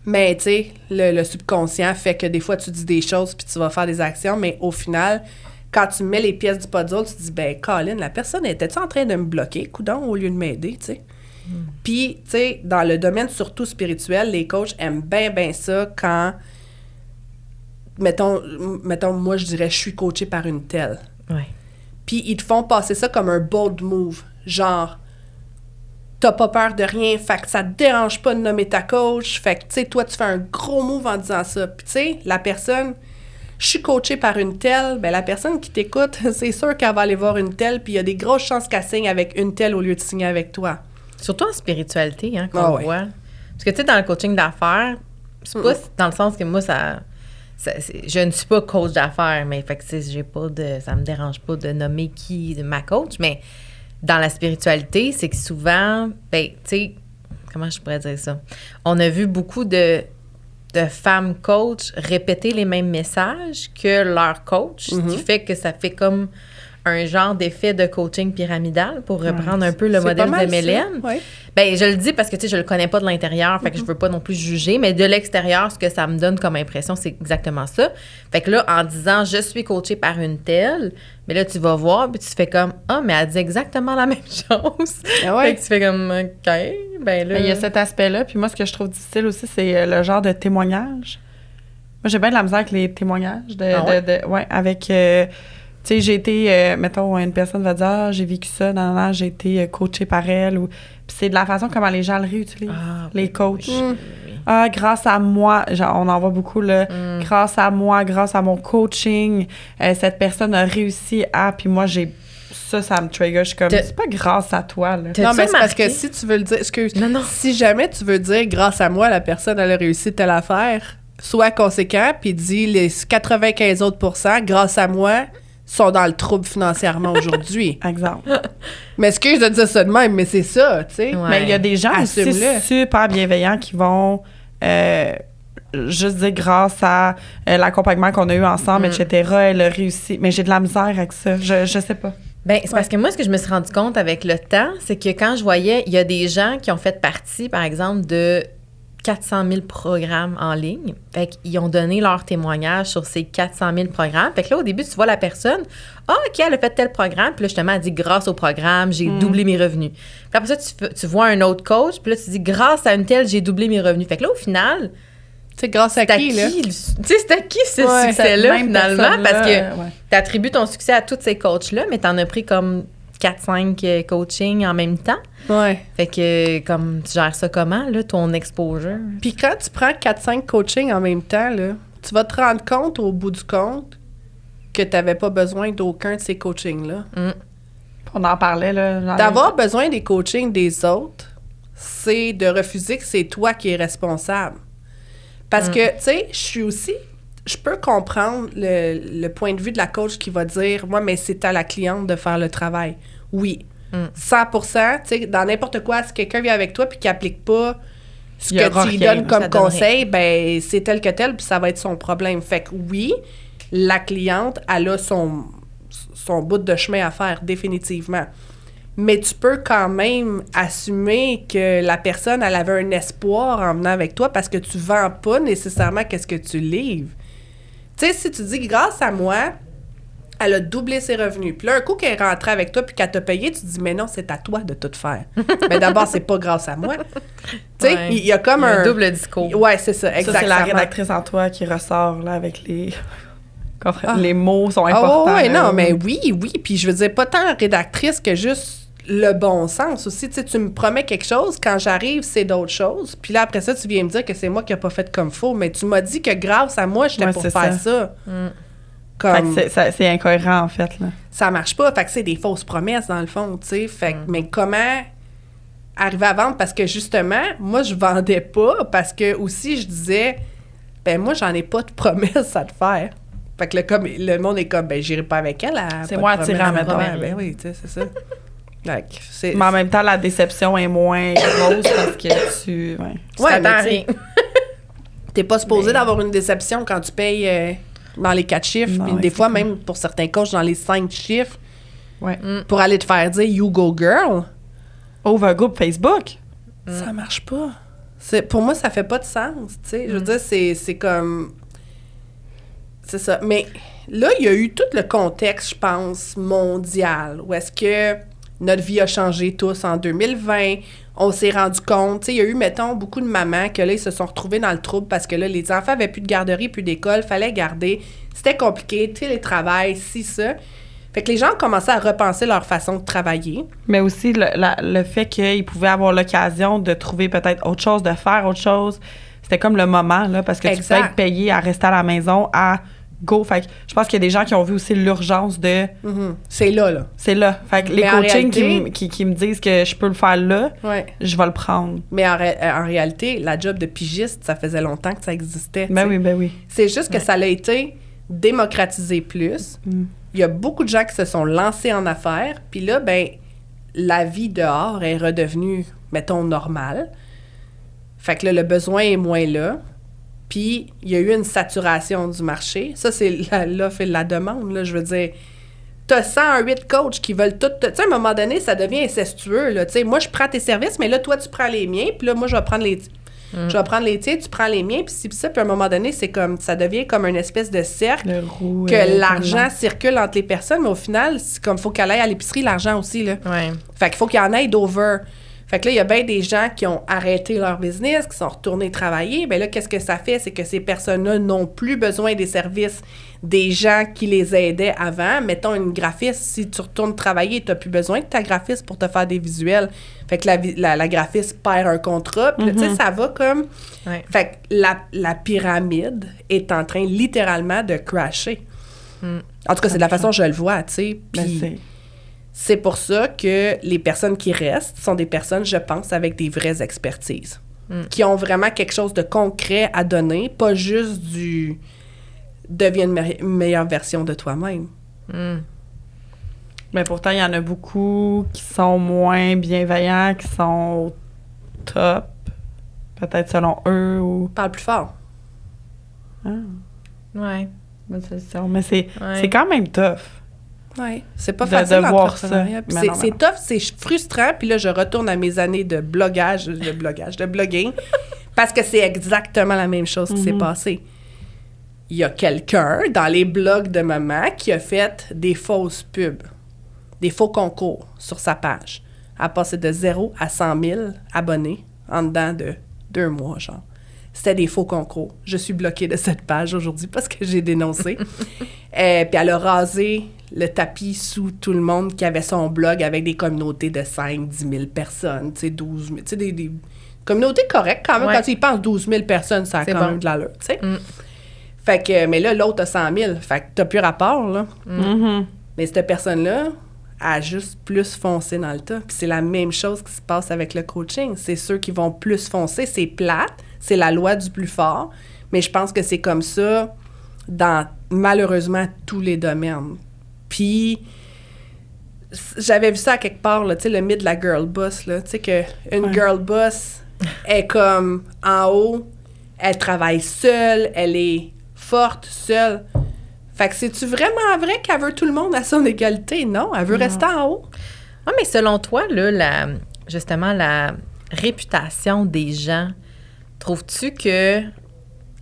Mais tu sais, le subconscient fait que des fois tu dis des choses puis tu vas faire des actions, mais au final, quand tu mets les pièces du puzzle, tu te dis, ben Colin, la personne était-tu en train de me bloquer, coudonc, au lieu de m'aider, tu sais? Puis, tu sais, dans le domaine surtout spirituel, les coachs aiment bien ça quand, mettons, moi je dirais, je suis coachée par une telle.
Ouais.
Puis ils te font passer ça comme un bold move. Genre, t'as pas peur de rien, fait que ça te dérange pas de nommer ta coach. Fait que, tu sais, toi, tu fais un gros move en disant ça. Puis, tu sais, la personne, je suis coachée par une telle, ben la personne qui t'écoute, c'est sûr qu'elle va aller voir une telle, puis il y a des grosses chances qu'elle signe avec une telle au lieu de signer avec toi.
Surtout en spiritualité, hein, qu'on voit. Parce que, tu sais, dans le coaching d'affaires, c'est pas dans le sens que moi, je ne suis pas coach d'affaires, mais fait que, j'ai pas ça me dérange pas de nommer qui ma coach, mais dans la spiritualité, c'est que souvent, ben, tu sais, comment je pourrais dire ça? On a vu beaucoup de femmes coach répéter les mêmes messages que leur coach, ce qui fait que ça fait comme un genre d'effet de coaching pyramidal, pour reprendre un peu le modèle de MLM.
Ouais.
Ben, je le dis parce que, tu sais, je le connais pas de l'intérieur, fait que je veux pas non plus juger, mais de l'extérieur, ce que ça me donne comme impression, c'est exactement ça. Fait que là, en disant « je suis coachée par une telle », mais là, tu vas voir, puis tu fais comme « ah, mais elle dit exactement la même chose ». Fait que tu fais comme « OK, ben là… »
Il y a cet aspect-là, puis moi, ce que je trouve difficile aussi, c'est le genre de témoignage. Moi, j'ai bien de la misère avec les témoignages. Avec... tu sais, j'ai été... mettons, une personne va dire « ah, j'ai vécu ça, j'ai été coachée par elle », ou... Puis c'est de la façon comment les gens le réutilisent, les coachs.
Oui.
Ah, grâce à moi, genre, on en voit beaucoup, là. Grâce à moi, grâce à mon coaching, cette personne a réussi à... Puis moi, j'ai... Ça me trigger. Je suis comme, c'est pas grâce à toi, là.
Non, mais c'est parce que si tu veux le dire...
Non.
Si jamais tu veux dire « grâce à moi, la personne, elle a réussi telle affaire », sois conséquent, puis dis les 95 autres % grâce à moi, sont dans le trouble financièrement aujourd'hui.
Exemple.
Mais excuse de dire ça de même, mais c'est ça, tu sais.
Ouais.
Mais il y a des gens aussi
Assume-le.
super bienveillants qui vont juste dire grâce à l'accompagnement qu'on a eu ensemble, etc., elle a réussi. Mais j'ai de la misère avec ça. Je sais pas.
Ben, c'est parce que moi, ce que je me suis rendu compte avec le temps, c'est que quand je voyais, il y a des gens qui ont fait partie, par exemple, de 400 000 programmes en ligne. Fait qu'ils ont donné leur témoignage sur ces 400 000 programmes. Fait que là, au début, tu vois la personne, « Ah, OK, elle a fait tel programme. » Puis là, justement, elle dit « Grâce au programme, j'ai doublé mes revenus. » Puis après ça, tu vois un autre coach, puis là, tu dis « Grâce à une telle, j'ai doublé mes revenus. » Fait que là, au final,
Tu sais, grâce à qui, là?
tu sais, c'est à qui ce succès-là,
même
finalement? Parce que
ouais.
tu attribues ton succès à tous ces coachs-là, mais t'en as pris comme 4-5 coachings en même temps.
Ouais.
Fait que, comme, tu gères ça comment, là, ton exposure?
Puis quand tu prends 4-5 coachings en même temps, là, tu vas te rendre compte, au bout du compte, que tu n'avais pas besoin d'aucun de ces coachings-là.
On en parlait, là.
D'avoir besoin des coachings des autres, c'est de refuser que c'est toi qui es responsable. Parce que, tu sais, je peux comprendre le point de vue de la coach qui va dire « Moi, mais c'est à la cliente de faire le travail. » Oui. 100%, tu sais, dans n'importe quoi, si quelqu'un vient avec toi puis qu'il n'applique pas ce
Il y
que
aura
tu lui
rien,
donnes
là.
comme
Ça donne
conseil, ben c'est tel que tel, puis ça va être son problème. Fait que oui, la cliente, elle a son bout de chemin à faire, définitivement. Mais tu peux quand même assumer que la personne, elle avait un espoir en venant avec toi parce que tu vends pas nécessairement qu'est-ce que tu livres. Tu sais, si tu dis « Grâce à moi, elle a doublé ses revenus. » Puis là, un coup qu'elle est rentrée avec toi puis qu'elle t'a payé, tu te dis « Mais non, c'est à toi de tout faire. » Mais d'abord, c'est pas grâce à moi. Tu sais,
Ouais.
il y a comme un...
double discours.
Ouais, c'est ça,
Ça,
exactement.
c'est la rédactrice en toi qui ressort, là, avec les... Les mots sont importants.
Ah ouais,
là.
non, mais oui. Puis je veux dire, pas tant rédactrice que juste le bon sens aussi. Tu sais, tu me promets quelque chose, quand j'arrive, c'est d'autres choses. Puis là, après ça, tu viens me dire que c'est moi qui n'ai pas fait comme faux. Mais tu m'as dit que grâce à moi, j'étais
Ouais,
pour
c'est
faire
ça.
ça.
Fait que c'est incohérent, en fait, là.
Ça marche pas. Fait que c'est des fausses promesses, dans le fond, tu sais. Fait que, mais comment arriver à vendre? Parce que justement, moi, je vendais pas parce que aussi, je disais, ben moi, j'en ai pas de promesses à te faire. Fait que le monde est comme, ben j'irai pas avec elle.
C'est moi attirant, mettons.
Ben oui, tu sais, c'est ça. Fait que c'est...
Mais en même temps, la déception est moins grosse parce que tu... Ouais.
Ouais,
t'attends
mais
rien.
t'es pas supposé d'avoir une déception quand tu payes dans les 4 chiffres.
Non,
Puis des fois, même pour certains coachs, dans les 5 chiffres,
Ouais.
pour aller te faire dire « You go girl »,
Over groupe Facebook.
ça marche pas. Pour moi, ça fait pas de sens, tu sais. Je veux dire, c'est comme... C'est ça. Mais là, il y a eu tout le contexte, je pense, mondial, où est-ce que notre vie a changé tous en 2020. On s'est rendu compte, tu sais, il y a eu, mettons, beaucoup de mamans que là, ils se sont retrouvés dans le trouble parce que là, les enfants avaient plus de garderie, plus d'école, fallait garder. C'était compliqué, télétravail, ci, ça. Fait que les gens ont commencé à repenser leur façon de travailler.
Mais aussi le fait qu'ils pouvaient avoir l'occasion de trouver peut-être autre chose, de faire autre chose. C'était comme le moment, là, parce que
Exact.
tu peux être payé à rester à la maison, à go. Fait que je pense qu'il y a des gens qui ont vu aussi l'urgence de...
C'est là.
C'est là. Fait que les
Mais en
coachings
réalité-
qui me disent que je peux le faire là,
Ouais.
je vais le prendre.
Mais en réalité, la job de pigiste, ça faisait longtemps que ça existait. tu sais.
Ben oui.
C'est juste que ça a été démocratisé plus. Il y a beaucoup de gens qui se sont lancés en affaires. Puis là, ben, la vie dehors est redevenue, mettons, normale. Fait que là, le besoin est moins là. Puis, il y a eu une saturation du marché. Ça, c'est l'offre et la demande, là. Je veux dire, t'as 108 coachs qui veulent tout... Tu sais, à un moment donné, ça devient incestueux, là. Tu sais, moi, je prends tes services, mais là, toi, tu prends les miens, puis là, moi, je vais prendre les... Je vais prendre les tiens, tu prends les miens, puis ci, puis ça. Puis à un moment donné, c'est comme... Ça devient comme une espèce de cercle que l'argent circule entre les personnes, mais au final, c'est comme, faut qu'elle aille à l'épicerie, l'argent aussi, là.
Ouais.
Fait qu'il faut qu'il y en ait d'over. Fait que là, il y a bien des gens qui ont arrêté leur business, qui sont retournés travailler. Bien là, qu'est-ce que ça fait? C'est que ces personnes-là n'ont plus besoin des services des gens qui les aidaient avant. Mettons une graphiste, si tu retournes travailler, tu n'as plus besoin de ta graphiste pour te faire des visuels. Fait que la graphiste perd un contrat. Puis là, tu sais, ça va comme...
Ouais.
Fait que la pyramide est en train littéralement de crasher. En tout cas, c'est de la façon dont je le vois, tu sais. Puis... C'est pour ça que les personnes qui restent sont des personnes, je pense, avec des vraies expertises, qui ont vraiment quelque chose de concret à donner, pas juste du « deviens une meilleure version de toi-même ».
Mais pourtant, il y en a beaucoup qui sont moins bienveillants, qui sont au top, peut-être selon eux ou...
Parle plus fort.
Ah.
Ouais.
Mais c'est quand même tough.
Oui, c'est pas facile l'entrepreneuriat. C'est tough, c'est frustrant. Puis là, je retourne à mes années de blogging, parce que c'est exactement la même chose qui s'est passée. Il y a quelqu'un dans les blogs de maman qui a fait des fausses pubs, des faux concours sur sa page. Elle a passé de 0 à 100 000 abonnés en dedans de 2 mois, genre. C'était des faux concours. Je suis bloquée de cette page aujourd'hui parce que j'ai dénoncé. Puis elle a rasé le tapis sous tout le monde qui avait son blog avec des communautés de 5, 10 000 personnes, tu sais, 12 000, tu sais, des communautés correctes quand même. Ouais. Quand tu y penses, 12 000 personnes, ça a quand même de l'allure, tu sais. Fait que, mais là, l'autre a 100 000. Fait que t'as plus rapport, là. Mais cette personne-là a juste plus foncé dans le tas. Puis c'est la même chose qui se passe avec le coaching. C'est ceux qui vont plus foncer. C'est plate. C'est la loi du plus fort. Mais je pense que c'est comme ça dans, malheureusement, tous les domaines. Puis, j'avais vu ça à quelque part, là, tu sais, le mythe de la girl boss, là. Tu sais, qu'une girl boss est comme en haut, elle travaille seule, elle est forte seule. Fait que c'est-tu vraiment vrai qu'elle veut tout le monde à son égalité? Non, elle veut rester en haut.
Ah, mais selon toi, là, justement, la réputation des gens, trouves-tu que,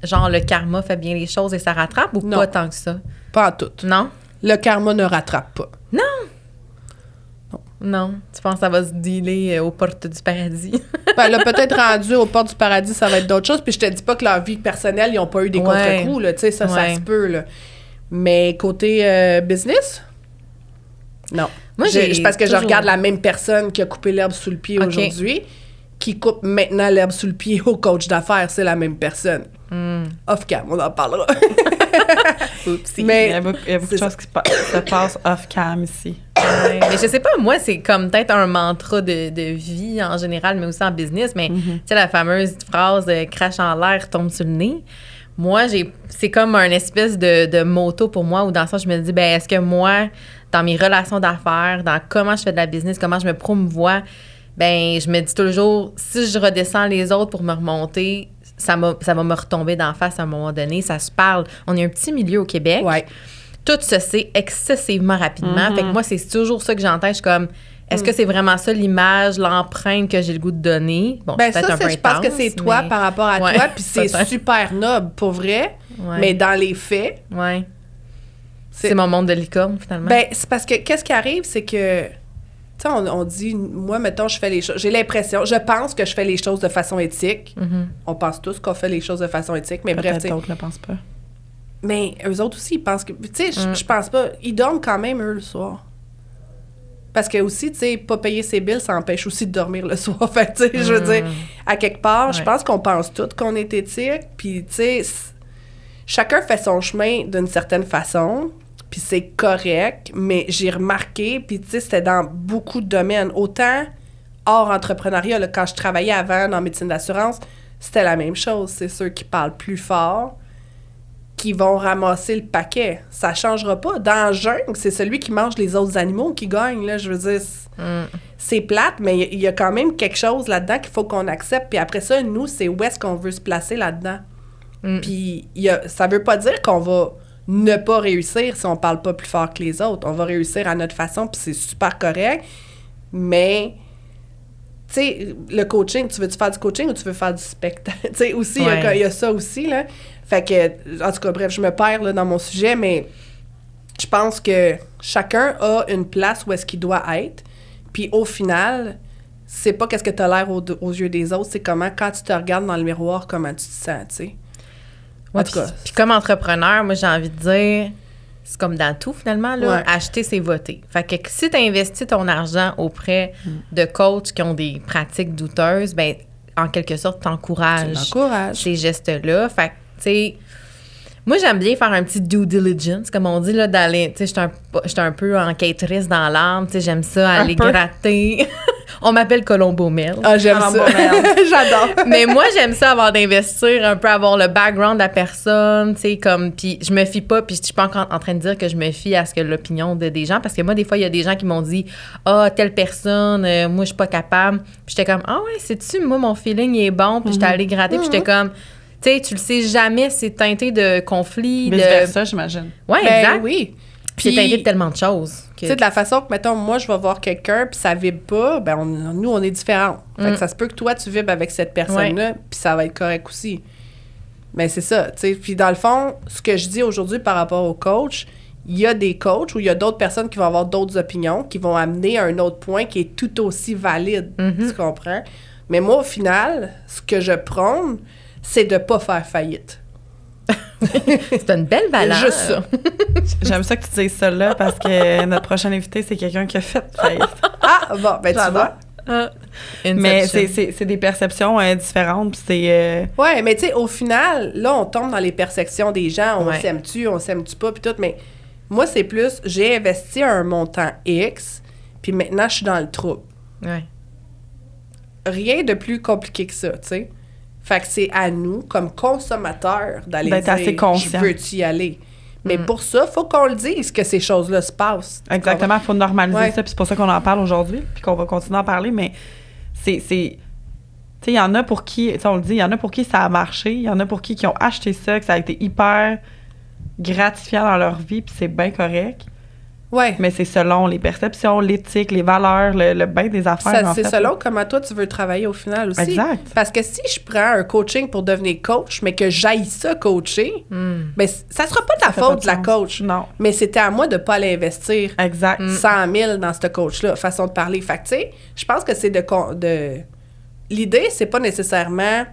genre, le karma fait bien les choses et ça rattrape ou pas tant que ça?
Pas en tout.
Non?
Le karma ne rattrape pas.
Non? Non. Tu penses que ça va se dealer aux portes du paradis?
Ben là, peut-être rendu aux portes du paradis, ça va être d'autres choses. Puis je te dis pas que leur vie personnelle, ils n'ont pas eu des contre-coups, là. Tu sais, ça se peut, là. Mais côté business, non. Moi, parce que je regarde la même personne qui a coupé l'herbe sous le pied aujourd'hui, qui coupe maintenant l'herbe sous le pied au coach d'affaires, c'est la même personne. Off-cam, on en parlera.
Mais il y a beaucoup de choses qui se passent off-cam ici.
Ouais. Mais je sais pas, moi, c'est comme peut-être un mantra de vie en général, mais aussi en business. Mais tu sais, la fameuse phrase « crache en l'air, tombe sur le nez ». Moi, c'est comme un espèce de motto pour moi où dans ça, je me dis, ben est-ce que moi, dans mes relations d'affaires, dans comment je fais de la business, comment je me promouvois, ben je me dis toujours, si je redescends les autres pour me remonter, ça va me retomber d'en face à un moment donné. Ça se parle. On est un petit milieu au Québec.
Ouais.
Tout se sait excessivement rapidement. Fait que moi, c'est toujours ça que j'entends. Je suis comme, est-ce que c'est vraiment ça l'image, l'empreinte que j'ai le goût de donner? Bon,
ben
peut-être
ça,
un peu
je pense que c'est toi par rapport à toi, puis c'est super noble, pour vrai. Mais dans les faits...
Ouais. C'est mon monde de licorne, finalement.
Ben, c'est parce que qu'est-ce qui arrive, c'est que... Tu sais, on dit, moi, mettons, je fais les choses... J'ai l'impression, je pense que je fais les choses de façon éthique. On pense tous qu'on fait les choses de façon éthique, mais bref,
peut-être d'autres ne pensent pas.
Mais eux autres aussi, ils pensent que... Tu sais, je pense pas... Ils dorment quand même, eux, le soir. Parce que aussi, tu sais, pas payer ses billes, ça empêche aussi de dormir le soir. Fait tu sais, je veux dire, à quelque part, je pense qu'on pense tous qu'on est éthique, puis tu sais, chacun fait son chemin d'une certaine façon, puis c'est correct, mais j'ai remarqué, puis tu sais, c'était dans beaucoup de domaines. Autant hors entrepreneuriat, là, quand je travaillais avant dans médecine d'assurance, c'était la même chose. C'est ceux qui parlent plus fort qui vont ramasser le paquet. Ça changera pas. Dans la jungle, c'est celui qui mange les autres animaux qui gagne, là. Je veux dire, c'est plate, mais il y a quand même quelque chose là-dedans qu'il faut qu'on accepte. Puis après ça, nous, c'est où est-ce qu'on veut se placer là-dedans. Puis ça veut pas dire qu'on va ne pas réussir si on parle pas plus fort que les autres. On va réussir à notre façon, puis c'est super correct. Mais, tu sais, le coaching, tu veux-tu faire du coaching ou tu veux faire du spectacle? Tu sais, aussi, il y a ça aussi, là. Fait que, en tout cas, bref, je me perds là, dans mon sujet, mais je pense que chacun a une place où est-ce qu'il doit être. Puis au final, c'est pas qu'est-ce que tu as l'air aux yeux des autres, c'est comment, quand tu te regardes dans le miroir, comment tu te sens, tu sais.
Ouais, puis comme entrepreneur, moi, j'ai envie de dire, c'est comme dans tout, finalement, là, acheter, c'est voter. Fait que si tu investis ton argent auprès de coachs qui ont des pratiques douteuses, ben en quelque sorte, t'encourages ces gestes-là. Fait que, tu sais, moi, j'aime bien faire un petit due diligence, comme on dit, là, d'aller, tu sais, j'étais un peu enquêtrice dans l'âme, tu sais, j'aime ça, aller gratter. On m'appelle Colombo Mel.
Ah, j'aime ça. J'adore.
Mais moi, j'aime ça avant d'investir, un peu avoir le background de la personne, tu sais, comme, puis je me fie pas, puis je suis pas encore en train de dire que je me fie à ce que l'opinion des gens, parce que moi, des fois, il y a des gens qui m'ont dit, telle personne, moi, je suis pas capable. Puis j'étais comme, ouais, sais-tu, moi, mon feeling est bon, puis j'étais allée gratter, puis j'étais comme, tu sais, tu le sais jamais, c'est teinté de conflits.
Vice-versa, j'imagine.
Oui, exact.
Oui.
Puis c'est teinté de tellement de choses.
Tu sais, de la façon que, mettons, moi, je vais voir quelqu'un, puis ça vibre pas, ben nous, on est différents. Fait que ça se peut que toi, tu vibres avec cette personne-là, puis ça va être correct aussi. Mais c'est ça, tu sais. Puis dans le fond, ce que je dis aujourd'hui par rapport au coach, il y a des coachs ou il y a d'autres personnes qui vont avoir d'autres opinions, qui vont amener à un autre point qui est tout aussi valide. Tu comprends? Mais moi, au final, ce que je prône, c'est de pas faire faillite.
C'est une belle valeur.
Juste ça.
J'aime ça que tu dises ça là parce que notre prochain invité, c'est quelqu'un qui a fait faillite.
Ah, bon, ben tu vois.
Mais c'est des perceptions différentes. Puis c'est.
Ouais, mais tu sais, au final, là, on tombe dans les perceptions des gens. On s'aime-tu pas, puis tout. Mais moi, c'est plus, j'ai investi un montant X, puis maintenant, je suis dans le trouble.
Ouais.
Rien de plus compliqué que ça, tu sais. Fait que c'est à nous, comme consommateurs, d'aller
d'être assez conscient.
Je veux-y aller. Mais pour ça, il faut qu'on le dise que ces choses-là se passent.
Exactement, il faut normaliser ça, puis c'est pour ça qu'on en parle aujourd'hui, puis qu'on va continuer à en parler, mais c'est tu sais, il y en a pour qui, on le dit, il y en a pour qui ça a marché, il y en a pour qui ont acheté ça, que ça a été hyper gratifiant dans leur vie, puis c'est bien correct.
Ouais.
Mais c'est selon les perceptions, l'éthique, les valeurs, le bien des affaires.
C'est selon comment toi, tu veux travailler au final aussi.
Exact.
Parce que si je prends un coaching pour devenir coach, mais que j'aille ça coacher, ben, ça sera pas de la faute de la coach.
Non.
Mais c'était à moi de pas aller investir
100
000 dans ce coach-là, façon de parler. Fait que, tu sais, je pense que c'est de... L'idée, c'est pas nécessairement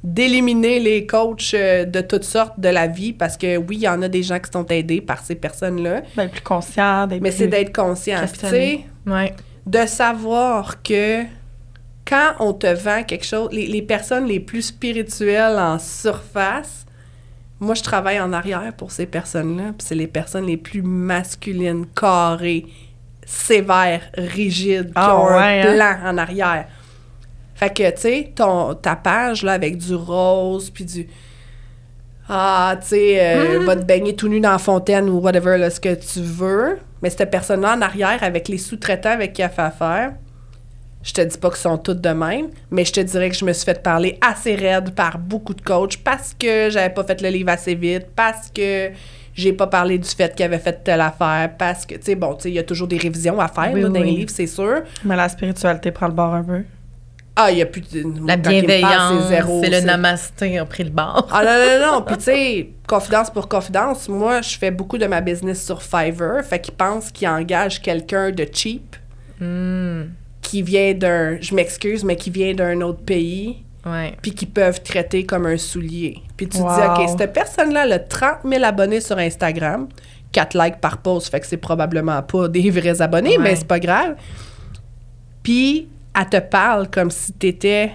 d'éliminer les coachs de toutes sortes de la vie, parce que oui, il y en a des gens qui sont aidés par ces personnes-là.
D'être plus conscient,
mais c'est d'être conscient. Tu sais, de savoir que quand on te vend quelque chose, les personnes les plus spirituelles en surface, moi, je travaille en arrière pour ces personnes-là, puis c'est les personnes les plus masculines, carrées, sévères, rigides, qui ont un plan en arrière. Fait que, tu sais, ta page, là, avec du rose, puis du... Ah, tu sais, va te baigner tout nu dans la fontaine ou whatever, là, ce que tu veux. Mais cette personne-là, en arrière, avec les sous-traitants avec qui elle fait affaire, je te dis pas qu'ils sont toutes de même, mais je te dirais que je me suis fait parler assez raide par beaucoup de coachs parce que j'avais pas fait le livre assez vite, parce que j'ai pas parlé du fait qu'il avait fait telle affaire, parce que, tu sais, bon, tu sais, il y a toujours des révisions à faire dans les livres, c'est sûr.
Mais la spiritualité prend le bord un peu.
Ah, il n'y a plus de...
La bienveillance, c'est le namasté a pris le bord.
Ah non. Puis tu sais, confidence pour confidence, moi, je fais beaucoup de ma business sur Fiverr, fait qu'ils pensent qu'ils engagent quelqu'un de cheap, qui vient je m'excuse, mais qui vient d'un autre pays, puis qui peuvent traiter comme un soulier. Puis tu te dis, OK, cette personne-là, elle a 30 000 abonnés sur Instagram, 4 likes par post, fait que c'est probablement pas des vrais abonnés, mais c'est pas grave. Puis... elle te parle comme si t'étais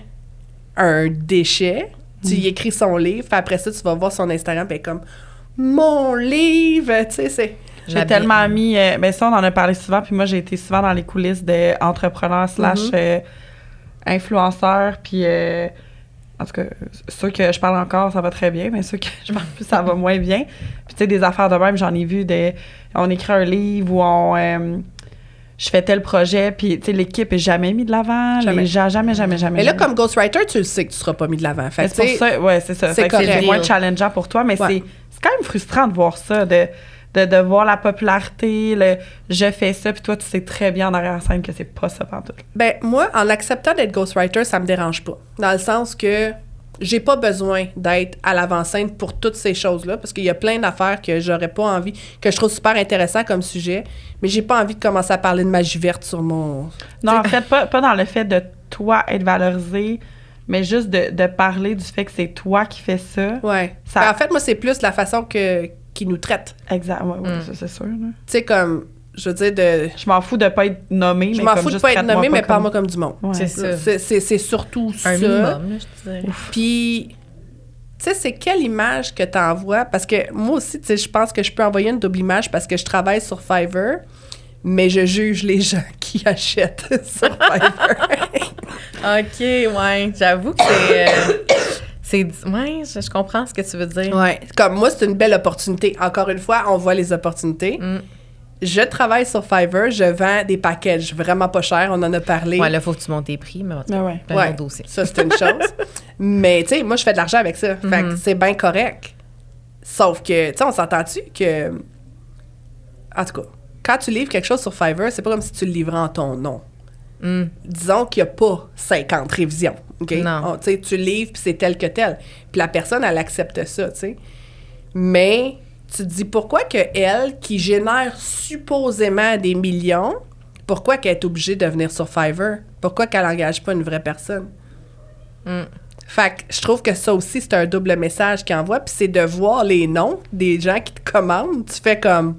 un déchet. Tu y écris son livre, puis après ça, tu vas voir son Instagram, puis comme « Mon livre! » Tu sais, c'est...
J'ai tellement mis... ben ça, on en a parlé souvent, puis moi, j'ai été souvent dans les coulisses d'entrepreneurs / influenceurs, puis... en tout cas, ceux que je parle encore, ça va très bien, mais ceux que je parle plus, ça va moins bien. Puis tu sais, des affaires de même, j'en ai vu on écrit un livre où on... je fais tel projet, puis tu sais, l'équipe est jamais mise de l'avant. Jamais.
Mais là, comme ghostwriter, tu le sais que tu seras pas mis de l'avant. Fait
c'est pour ça, c'est ça.
C'est correct.
C'est moins challengeant pour toi, mais c'est quand même frustrant de voir ça, de voir la popularité, le « je fais ça », puis toi, tu sais très bien en arrière-scène que c'est pas ça pantoute.
Ben, moi, en acceptant d'être ghostwriter, ça me dérange pas. Dans le sens que j'ai pas besoin d'être à l'avant-scène pour toutes ces choses-là, parce qu'il y a plein d'affaires que j'aurais pas envie, que je trouve super intéressant comme sujet, mais j'ai pas envie de commencer à parler de magie verte sur mon...
Non, en fait, pas dans le fait de toi être valorisé, mais juste de parler du fait que c'est toi qui fais ça.
Ouais.
Ça...
Ben, en fait, moi, c'est plus la façon qu'ils nous traitent.
Exact, ouais, ça, c'est sûr. Tu
sais, comme, je veux dire, de...
Je m'en fous de pas être nommé,
Je
mais
m'en
comme
fous de
juste
pas être nommé, mais
comme...
parle-moi comme du monde.
Ouais.
C'est ça.
C'est surtout ça.
Un minimum, là, je te dirais.
Puis, tu sais, c'est quelle image que tu envoies? Parce que moi aussi, tu sais, je pense que je peux envoyer une double image parce que je travaille sur Fiverr, mais je juge les gens qui achètent sur Fiverr.
OK, ouais. J'avoue que ouais, je comprends ce que tu veux dire.
Ouais. Comme moi, c'est une belle opportunité. Encore une fois, on voit les opportunités. Je travaille sur Fiverr, je vends des packages vraiment pas chers, on en a parlé.
Ouais, là, il faut que tu montes tes prix, mais
Ouais, ouais.
c'est un autre dossier.
Ça, c'est une chose. Mais, tu sais, moi, je fais de l'argent avec ça. Fait que c'est bien correct. Sauf que, tu sais, on s'entend-tu que... En tout cas, quand tu livres quelque chose sur Fiverr, c'est pas comme si tu le livrais en ton nom. Disons qu'il n'y a pas 50 révisions. OK?
Non.
Tu sais, tu livres, puis c'est tel que tel. Puis la personne, elle accepte ça, tu sais. Mais tu te dis, pourquoi que elle, qui génère supposément des millions, pourquoi qu'elle est obligée de venir sur Fiverr? Pourquoi qu'elle n'engage pas une vraie personne? Fait que je trouve que ça aussi, c'est un double message qu'il envoie. Puis c'est de voir les noms des gens qui te commandent. Tu fais comme...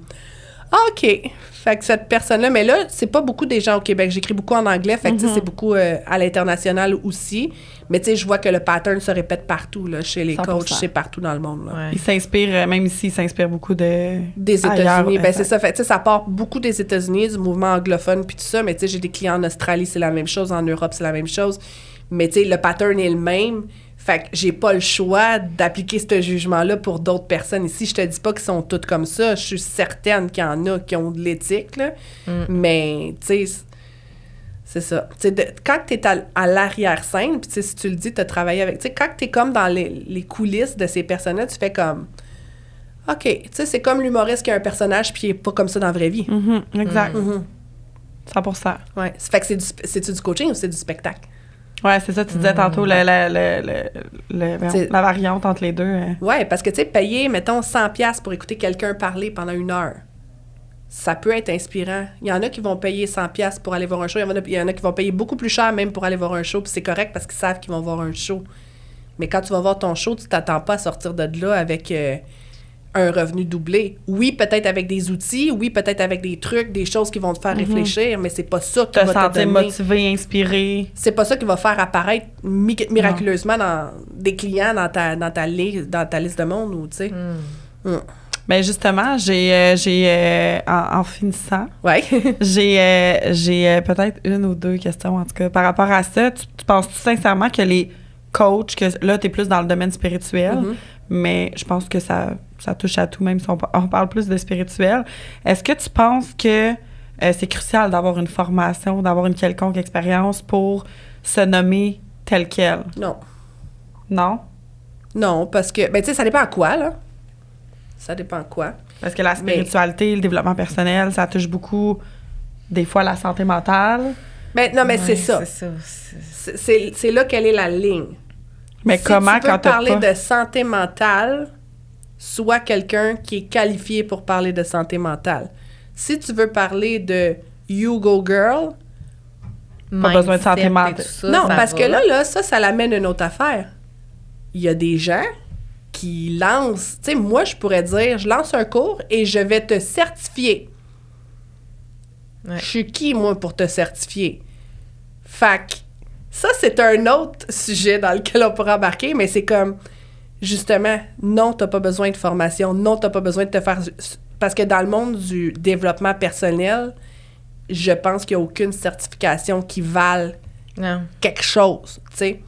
Ah, OK. Fait que cette personne-là... Mais là, c'est pas beaucoup des gens au Québec. J'écris beaucoup en anglais. Fait que, tu sais, c'est beaucoup à l'international aussi. Mais, tu sais, je vois que le pattern se répète partout, là, chez les
100%.
coachs. C'est partout dans le monde, là.
Ouais.
Il s'inspire, même ici, il s'inspire beaucoup des
États-Unis. Ben, c'est ça. Fait, tu sais, ça part beaucoup des États-Unis, du mouvement anglophone, puis tout ça. Mais, tu sais, j'ai des clients en Australie, c'est la même chose. En Europe, c'est la même chose. Mais, tu sais, le pattern est le même. Fait que j'ai pas le choix d'appliquer ce jugement-là pour d'autres personnes ici. Je te dis pas qu'ils sont toutes comme ça. Je suis certaine qu'il y en a qui ont de l'éthique, là. Mais, tu sais, c'est ça. Quand tu es à l'arrière-scène, puis si tu le dis, tu as travaillé avec... Tu sais, quand tu es comme dans les coulisses de ces personnes-là, tu fais comme... OK, tu sais, c'est comme l'humoriste qui a un personnage puis il est pas comme ça dans la vraie vie.
Exact. 100%.
Ouais. Fait que c'est-tu du coaching ou c'est du spectacle?
Ouais, c'est ça, tu disais tantôt, la variante entre les deux.
Ouais, parce que, tu sais, payer, mettons, 100$ pour écouter quelqu'un parler pendant 1 heure, ça peut être inspirant. Il y en a qui vont payer 100$ pour aller voir un show. Il y en a qui vont payer beaucoup plus cher même pour aller voir un show. Puis c'est correct parce qu'ils savent qu'ils vont voir un show. Mais quand tu vas voir ton show, tu t'attends pas à sortir de là avec un revenu doublé. Oui, peut-être avec des outils. Oui, peut-être avec des trucs, des choses qui vont te faire réfléchir. Mais c'est pas ça qui va te
sentir
donner...
motivé, inspiré.
C'est pas ça qui va faire apparaître miraculeusement dans des clients dans ta liste de monde. Ou, tu sais.
Ben justement, en finissant,
ouais.
j'ai peut-être une ou deux questions, en tout cas. Par rapport à ça, tu penses-tu sincèrement que les coachs, que là, tu es plus dans le domaine spirituel, mais je pense que ça touche à tout, même si on parle plus de spirituel. Est-ce que tu penses que c'est crucial d'avoir une formation, d'avoir une quelconque expérience pour se nommer tel quel?
Non.
Non?
Non, parce que, ben tu sais, ça dépend à quoi, là. Ça dépend quoi.
Parce que la spiritualité, le développement personnel, ça touche beaucoup, des fois, la santé mentale.
Ben, non, mais c'est ça. C'est là quelle est la ligne.
Mais
si
comment,
tu veux
quand tu
parler de santé mentale, sois quelqu'un qui est qualifié pour parler de santé mentale. Si tu veux parler de You Go Girl...
Pas besoin de santé mentale.
Non, parce que là, ça l'amène une autre affaire. Il y a des gens qui lancent... Tu sais, moi, je pourrais dire, je lance un cours et je vais te certifier. Ouais. Je suis qui, moi, pour te certifier? Fait que ça, c'est un autre sujet dans lequel on pourrait embarquer, mais c'est comme, justement, non, t'as pas besoin de formation, non, t'as pas besoin de te faire... Parce que dans le monde du développement personnel, je pense qu'il n'y a aucune certification qui vale quelque chose, tu sais.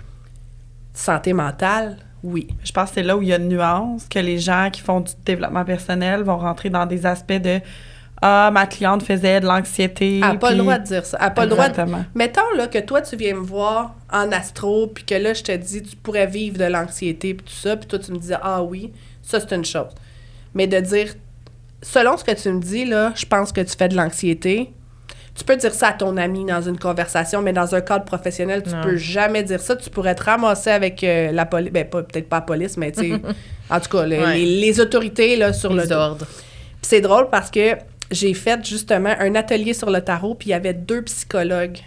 Santé mentale, oui.
Je pense que c'est là où il y a une nuance, que les gens qui font du développement personnel vont rentrer dans des aspects de « Ah, ma cliente faisait de l'anxiété. »
Elle n'a pas le droit de dire ça. Elle n'a pas le droit de...
Exactement.
Mettons là, que toi, tu viens me voir en astro, puis que là, je te dis, tu pourrais vivre de l'anxiété, puis tout ça, puis toi, tu me disais « Ah oui, ça, c'est une chose. » mais de dire, selon ce que tu me dis, là, je pense que tu fais de l'anxiété. Tu peux dire ça à ton ami dans une conversation, mais dans un cadre professionnel, tu peux jamais dire ça. Tu pourrais te ramasser avec la police, ben peut-être pas la police, mais tu sais, en tout cas, les autorités là, sur
les ordres.
Puis c'est drôle parce que j'ai fait justement un atelier sur le tarot, puis il y avait 2 psychologues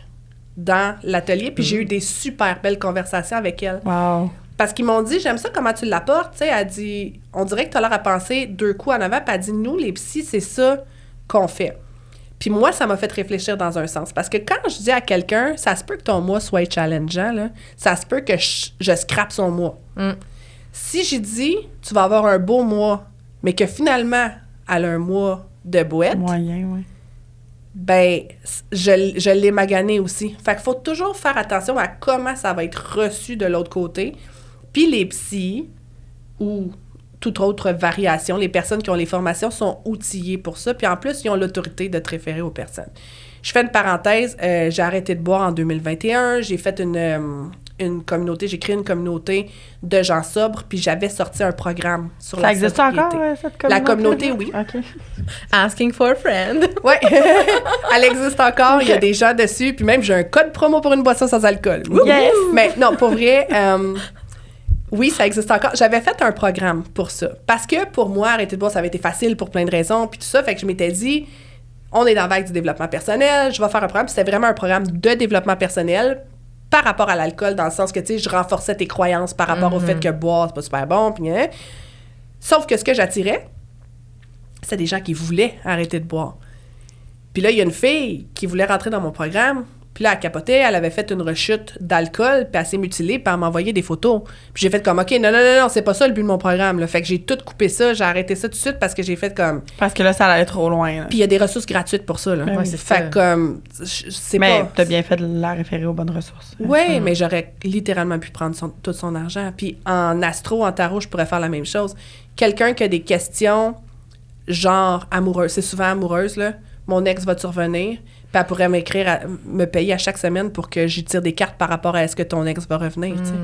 dans l'atelier, puis j'ai eu des super belles conversations avec elles.
Wow.
Parce qu'ils m'ont dit, j'aime ça comment tu l'apportes, tu sais, elle dit, on dirait que tu as l'air à penser 2 coups en avant, puis elle dit, nous, les psys, c'est ça qu'on fait. Puis moi, ça m'a fait réfléchir dans un sens. Parce que quand je dis à quelqu'un, ça se peut que ton mois soit challengeant, là, ça se peut que je scrape son mois. Si j'ai dit, tu vas avoir un beau mois, mais que finalement, elle a un mois de boîte,
moyen, oui.
Ben, je l'ai magané aussi. Fait qu'il faut toujours faire attention à comment ça va être reçu de l'autre côté. Puis les psys, ou toute autre variation, les personnes qui ont les formations sont outillées pour ça. Puis en plus, ils ont l'autorité de te référer aux personnes. Je fais une parenthèse. J'ai arrêté de boire en 2021. J'ai fait une communauté, j'ai créé une communauté de gens sobres, puis j'avais sorti un programme sur la sobriété.
Ça existe encore, cette communauté?
La communauté, oui.
OK.
Asking for a friend.
Oui, elle existe encore. Okay. Il y a des gens dessus, puis même j'ai un code promo pour une boisson sans alcool.
Yes!
Mais non, pour vrai, oui, ça existe encore. J'avais fait un programme pour ça. Parce que pour moi, arrêter de boire, ça avait été facile pour plein de raisons, puis tout ça. Fait que je m'étais dit, on est dans la vague du développement personnel, je vais faire un programme. Puis c'était vraiment un programme de développement personnel par rapport à l'alcool, dans le sens que, tu sais, je renforçais tes croyances par rapport au fait que boire, c'est pas super bon, puis hein. Sauf que ce que j'attirais, c'est des gens qui voulaient arrêter de boire. Puis là, il y a une fille qui voulait rentrer dans mon programme, puis là, elle capotait, elle avait fait une rechute d'alcool, puis elle s'est mutilée, puis elle m'a envoyé des photos. Puis j'ai fait comme, OK, non, c'est pas ça le but de mon programme, là. Fait que j'ai tout coupé ça, j'ai arrêté ça tout de suite parce que j'ai fait comme...
Parce que là, ça allait trop loin, là.
Puis il y a des ressources gratuites pour ça, là.
Ben
ouais, c'est fait comme... C'est
mais
pas...
t'as bien fait de la référer aux bonnes ressources.
Oui, mais j'aurais littéralement pu prendre tout son argent. Puis en astro, en tarot, je pourrais faire la même chose. Quelqu'un qui a des questions genre amoureuses, c'est souvent amoureuse, là. Mon ex va-tu revenir? Puis elle pourrait me payer à chaque semaine pour que j'y tire des cartes par rapport à est-ce que ton ex va revenir, tu sais.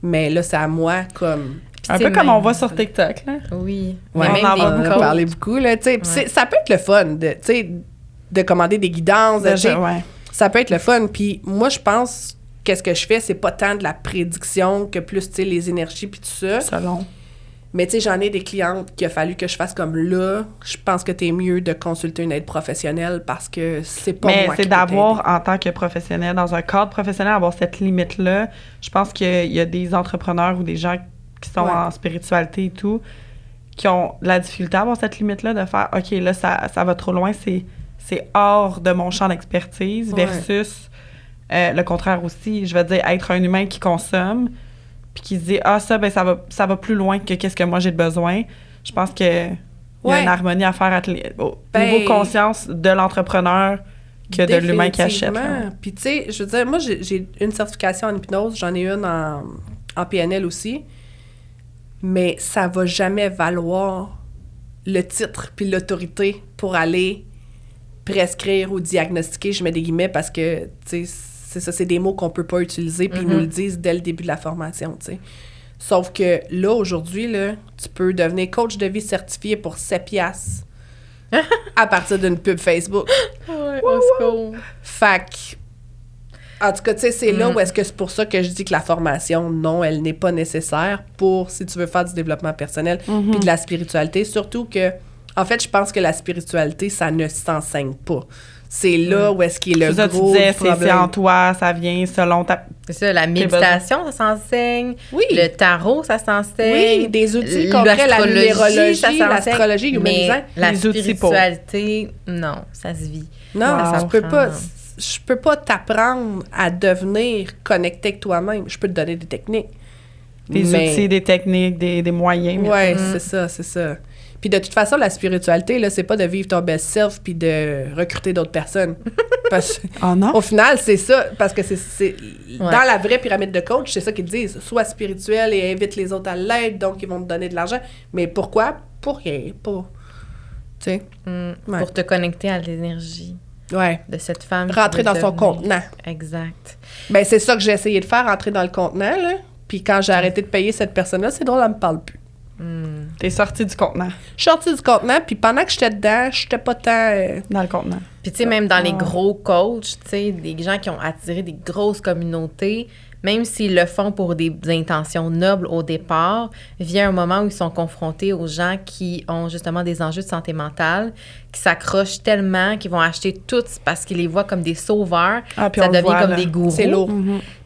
Mais là, c'est à moi comme...
Un peu comme on voit sur TikTok, là.
Oui.
Ouais,
on
en a parlé beaucoup, là, tu sais. Ça peut être le fun, de commander des guidances, ça peut être le fun. Puis moi, je pense, qu'est-ce que je fais, c'est pas tant de la prédiction que plus, tu sais, les énergies puis tout ça.
Selon.
Mais tu sais, j'en ai des clientes qu'il a fallu que je fasse comme là. Je pense que t'es mieux de consulter une aide professionnelle parce que c'est pas moi qui peux
c'est d'avoir, en tant que professionnel, dans un cadre professionnel, avoir cette limite-là. Je pense qu'il y a des entrepreneurs ou des gens qui sont en spiritualité et tout, qui ont la difficulté à avoir cette limite-là de faire, OK, là, ça va trop loin, c'est hors de mon champ d'expertise versus le contraire aussi. Je veux dire, être un humain qui consomme puis qui se dit, ça va plus loin que qu'est-ce que moi j'ai de besoin. Je pense que il y a une harmonie à faire au niveau conscience de l'entrepreneur que de l'humain qui achète.
Puis tu sais, je veux dire, moi, j'ai une certification en hypnose, j'en ai une en PNL aussi, mais ça va jamais valoir le titre puis l'autorité pour aller prescrire ou diagnostiquer, je mets des guillemets parce que, tu sais, c'est ça, c'est des mots qu'on peut pas utiliser, puis ils nous le disent dès le début de la formation, tu sais. Sauf que là, aujourd'hui, là, tu peux devenir coach de vie certifié pour 7 piastres à partir d'une pub Facebook.
Ouais, au secours.
Fait que, en tout cas, tu sais, c'est là où est-ce que c'est pour ça que je dis que la formation, non, elle n'est pas nécessaire pour, si tu veux faire du développement personnel puis de la spiritualité. Surtout que, en fait, je pense que la spiritualité, ça ne s'enseigne pas. C'est là où est-ce qu'il est le gros problème.
C'est en toi, ça vient selon ta...
C'est ça, la méditation, ça s'enseigne. Oui. Le tarot, ça s'enseigne.
Oui, des outils concrets, la numérologie, l'astrologie, humanisant.
La spiritualité, non, ça se vit.
Non, je peux pas t'apprendre à devenir connecté avec toi-même. Je peux te donner des techniques.
Des outils, des techniques, des moyens.
Oui, c'est ça. Puis de toute façon, la spiritualité, là, c'est pas de vivre ton best self puis de recruter d'autres personnes. Parce
non?
Au final, c'est ça. Parce que c'est dans la vraie pyramide de coach, c'est ça qu'ils disent. Sois spirituel et invite les autres à l'aide, donc ils vont te donner de l'argent. Mais pourquoi? Pour rien. Pour... Tu sais?
Pour te connecter à l'énergie. De cette femme.
Rentrer dans son contenant.
Exact.
Ben c'est ça que j'ai essayé de faire, rentrer dans le contenant, là. Puis quand j'ai arrêté de payer cette personne-là, c'est drôle, elle me parle plus.
T'es sortie du contenant.
Je suis sortie du contenant, puis pendant que j'étais dedans, j'étais pas tant...
Dans le contenant.
Puis, tu sais, même dans les gros coachs, tu sais, des gens qui ont attiré des grosses communautés, même s'ils le font pour des intentions nobles au départ, vient un moment où ils sont confrontés aux gens qui ont justement des enjeux de santé mentale, qui s'accrochent tellement, qu'ils vont acheter tout parce qu'ils les voient comme des sauveurs.
Ah, puis
ça
on le
devient
voit,
comme
là.
des gourous.
C'est lourd.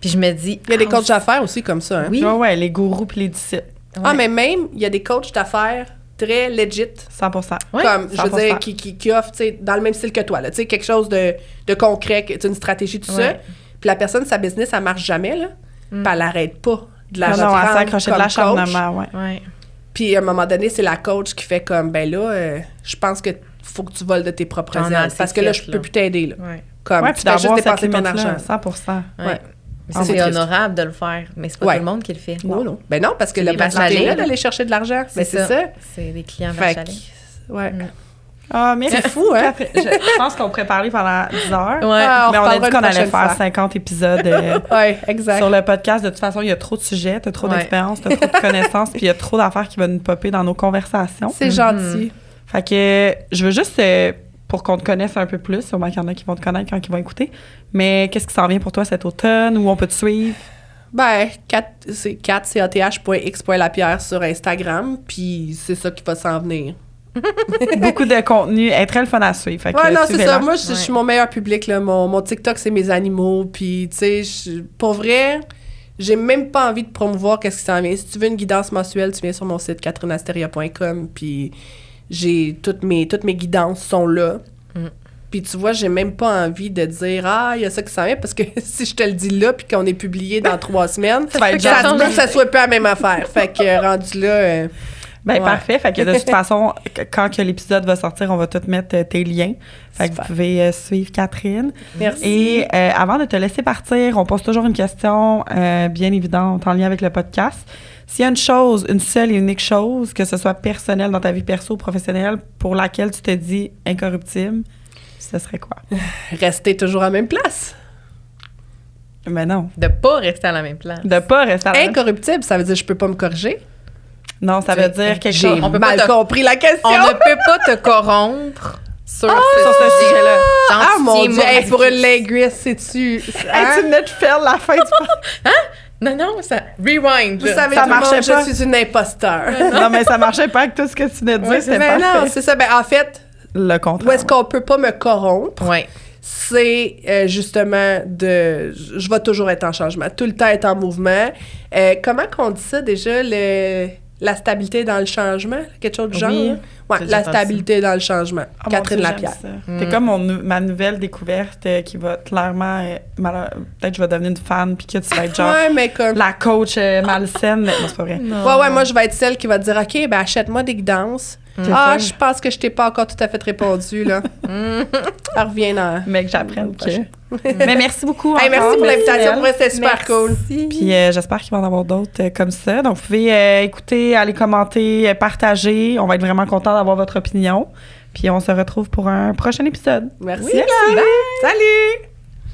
Puis je me dis...
Il y a des coachs d'affaires aussi comme ça, hein?
Oui.
Ouais, les gourous puis les disciples.
Ah, mais même, il y a des coachs d'affaires très legit.
100%.
Ouais,
Comme, je veux
100%.
dire, qui offrent, tu sais, dans le même style que toi, là. Tu sais, quelque chose de concret, une stratégie, tout ça.
Ouais.
Puis la personne, sa business, ça marche jamais, là. Puis elle arrête pas de la
Non,
reprendre
à s'accrocher de
comme
l'acharnement,
coach.
ouais.
Ouais.
Puis à un moment donné, c'est la coach qui fait comme, ben là, je pense que faut que tu voles de tes propres
T'en as
ailes.
assez
Parce que là,
fait,
je peux
là.
plus t'aider, là.
Ouais.
Comme,
Ouais,
tu
puis
fais juste
d'avoir cette
dépenser ton
limite-là,
argent.
100%.
Ouais.
Ouais.
Mais
Ah,
ça,
c'est
c'est
triste.
honorable de le faire, mais c'est pas
Ouais.
tout le monde qui le fait.
Non, non. Ben non, parce que
C'est
le
les vaches à
principe est
lait,
là
là.
d'aller chercher de l'argent. Ben c'est ça.
C'est des clients
Fait
vaches à
que,
lait.
ouais.
Ah, merci.
C'est fou, hein?
Je pense qu'on pourrait parler pendant 10 heures.
Ouais.
Ah,
Mais on a
reparlera
dit qu'on
une
allait
prochaine
faire
fois.
50 épisodes
Ouais, exact.
sur le podcast. De toute façon, il y a trop de sujets, t'as trop
Ouais.
d'expérience, t'as trop de connaissances, puis il y a trop d'affaires qui vont nous popper dans nos conversations.
C'est gentil.
Fait que je veux juste, pour qu'on te connaisse un peu plus, sûrement qu'il y en a qui vont te connaître quand ils vont écouter, mais qu'est-ce qui s'en vient pour toi cet automne? Où on peut te suivre?
Ben, c'est cath.x.lapierre sur Instagram, puis c'est ça qui va s'en venir.
Beaucoup de contenu, elle est très le fun à suivre. Fait que
Ouais, non, c'est
suivez-la.
ça. Moi, je suis mon meilleur public, là. Mon TikTok, c'est mes animaux, puis, tu sais, pour vrai, j'ai même pas envie de promouvoir qu'est-ce qui s'en vient. Si tu veux une guidance mensuelle, tu viens sur mon site catherinasteria.com, puis j'ai toutes mes guidances sont là. Puis tu vois, j'ai même pas envie de dire « Ah, il y a ça qui s'en vient », parce que si je te le dis là, puis qu'on est publié dans 3 semaines,
Ça va être
ça se
genre-
peut que ça soit pas la même affaire. Fait que rendu là...
Ben,
ouais.
parfait. Fait que de toute façon, quand que l'épisode va sortir, on va tout mettre tes liens. Fait que vous
Super.
pouvez suivre Catherine.
Merci.
Et avant de te laisser partir, on pose toujours une question bien évidente en lien avec le podcast. S'il y a une seule et unique chose, que ce soit personnelle dans ta vie perso ou professionnelle, pour laquelle tu te dis incorruptible, ce serait quoi?
Rester toujours à la même place.
Mais non.
De pas rester à la même place.
De pas rester à la même-
Incorruptible, ça veut dire que je peux pas me corriger.
Non, ça veut dire quelque
J'ai
chose.
On peut pas
mal
te-
compris la question.
On ne peut pas te corrompre sur
sur ce sujet-là.
Genre,
Ah
tu
mon
tiens
Dieu, hey,
mordicus.
pour une linguiste, sais-tu...
Hey, tu venais de faire la fin du
Non, ça... Rewind,
Vous
là.
savez,
Ça
tout le monde,
marchait pas.
je suis une imposteur.
Non, mais ça marchait pas avec tout ce que tu venais de dire.
Ouais,
C'était
Mais
parfait.
non, c'est ça. Ben, en fait,
Le contraire.
où est-ce qu'on peut pas me corrompre?
Ouais.
C'est justement de... Je vais toujours être en changement, tout le temps être en mouvement. Comment qu'on dit ça déjà, la stabilité dans le changement? Quelque chose du genre?
Oui.
hein? Ouais,
J'ai
la
entendu
stabilité dans le changement.
Ah, mon
Catherine
Dieu,
Lapierre.
j'aime ça. T'es comme ma nouvelle découverte qui va clairement... peut-être que je vais devenir une fan puis que tu vas être genre
Ouais, mais comme...
la coach malsaine. Mais non, c'est pas vrai.
Ouais, moi, je vais être celle qui va te dire, OK, ben achète-moi des guidances.
ça.
Je pense que je t'ai pas encore tout à fait répondu, là. Elle revient dans...
Mais que j'apprenne que... Mais merci beaucoup
Hey, merci
encore,
pour l'invitation, pour
Elle.
vrai, c'était super cool.
Puis j'espère qu'il va y en avoir d'autres comme ça. Donc, vous pouvez écouter, aller commenter, partager. On va être vraiment contents d'avoir votre opinion. Puis on se retrouve pour un prochain épisode.
Merci.
Oui,
Salut!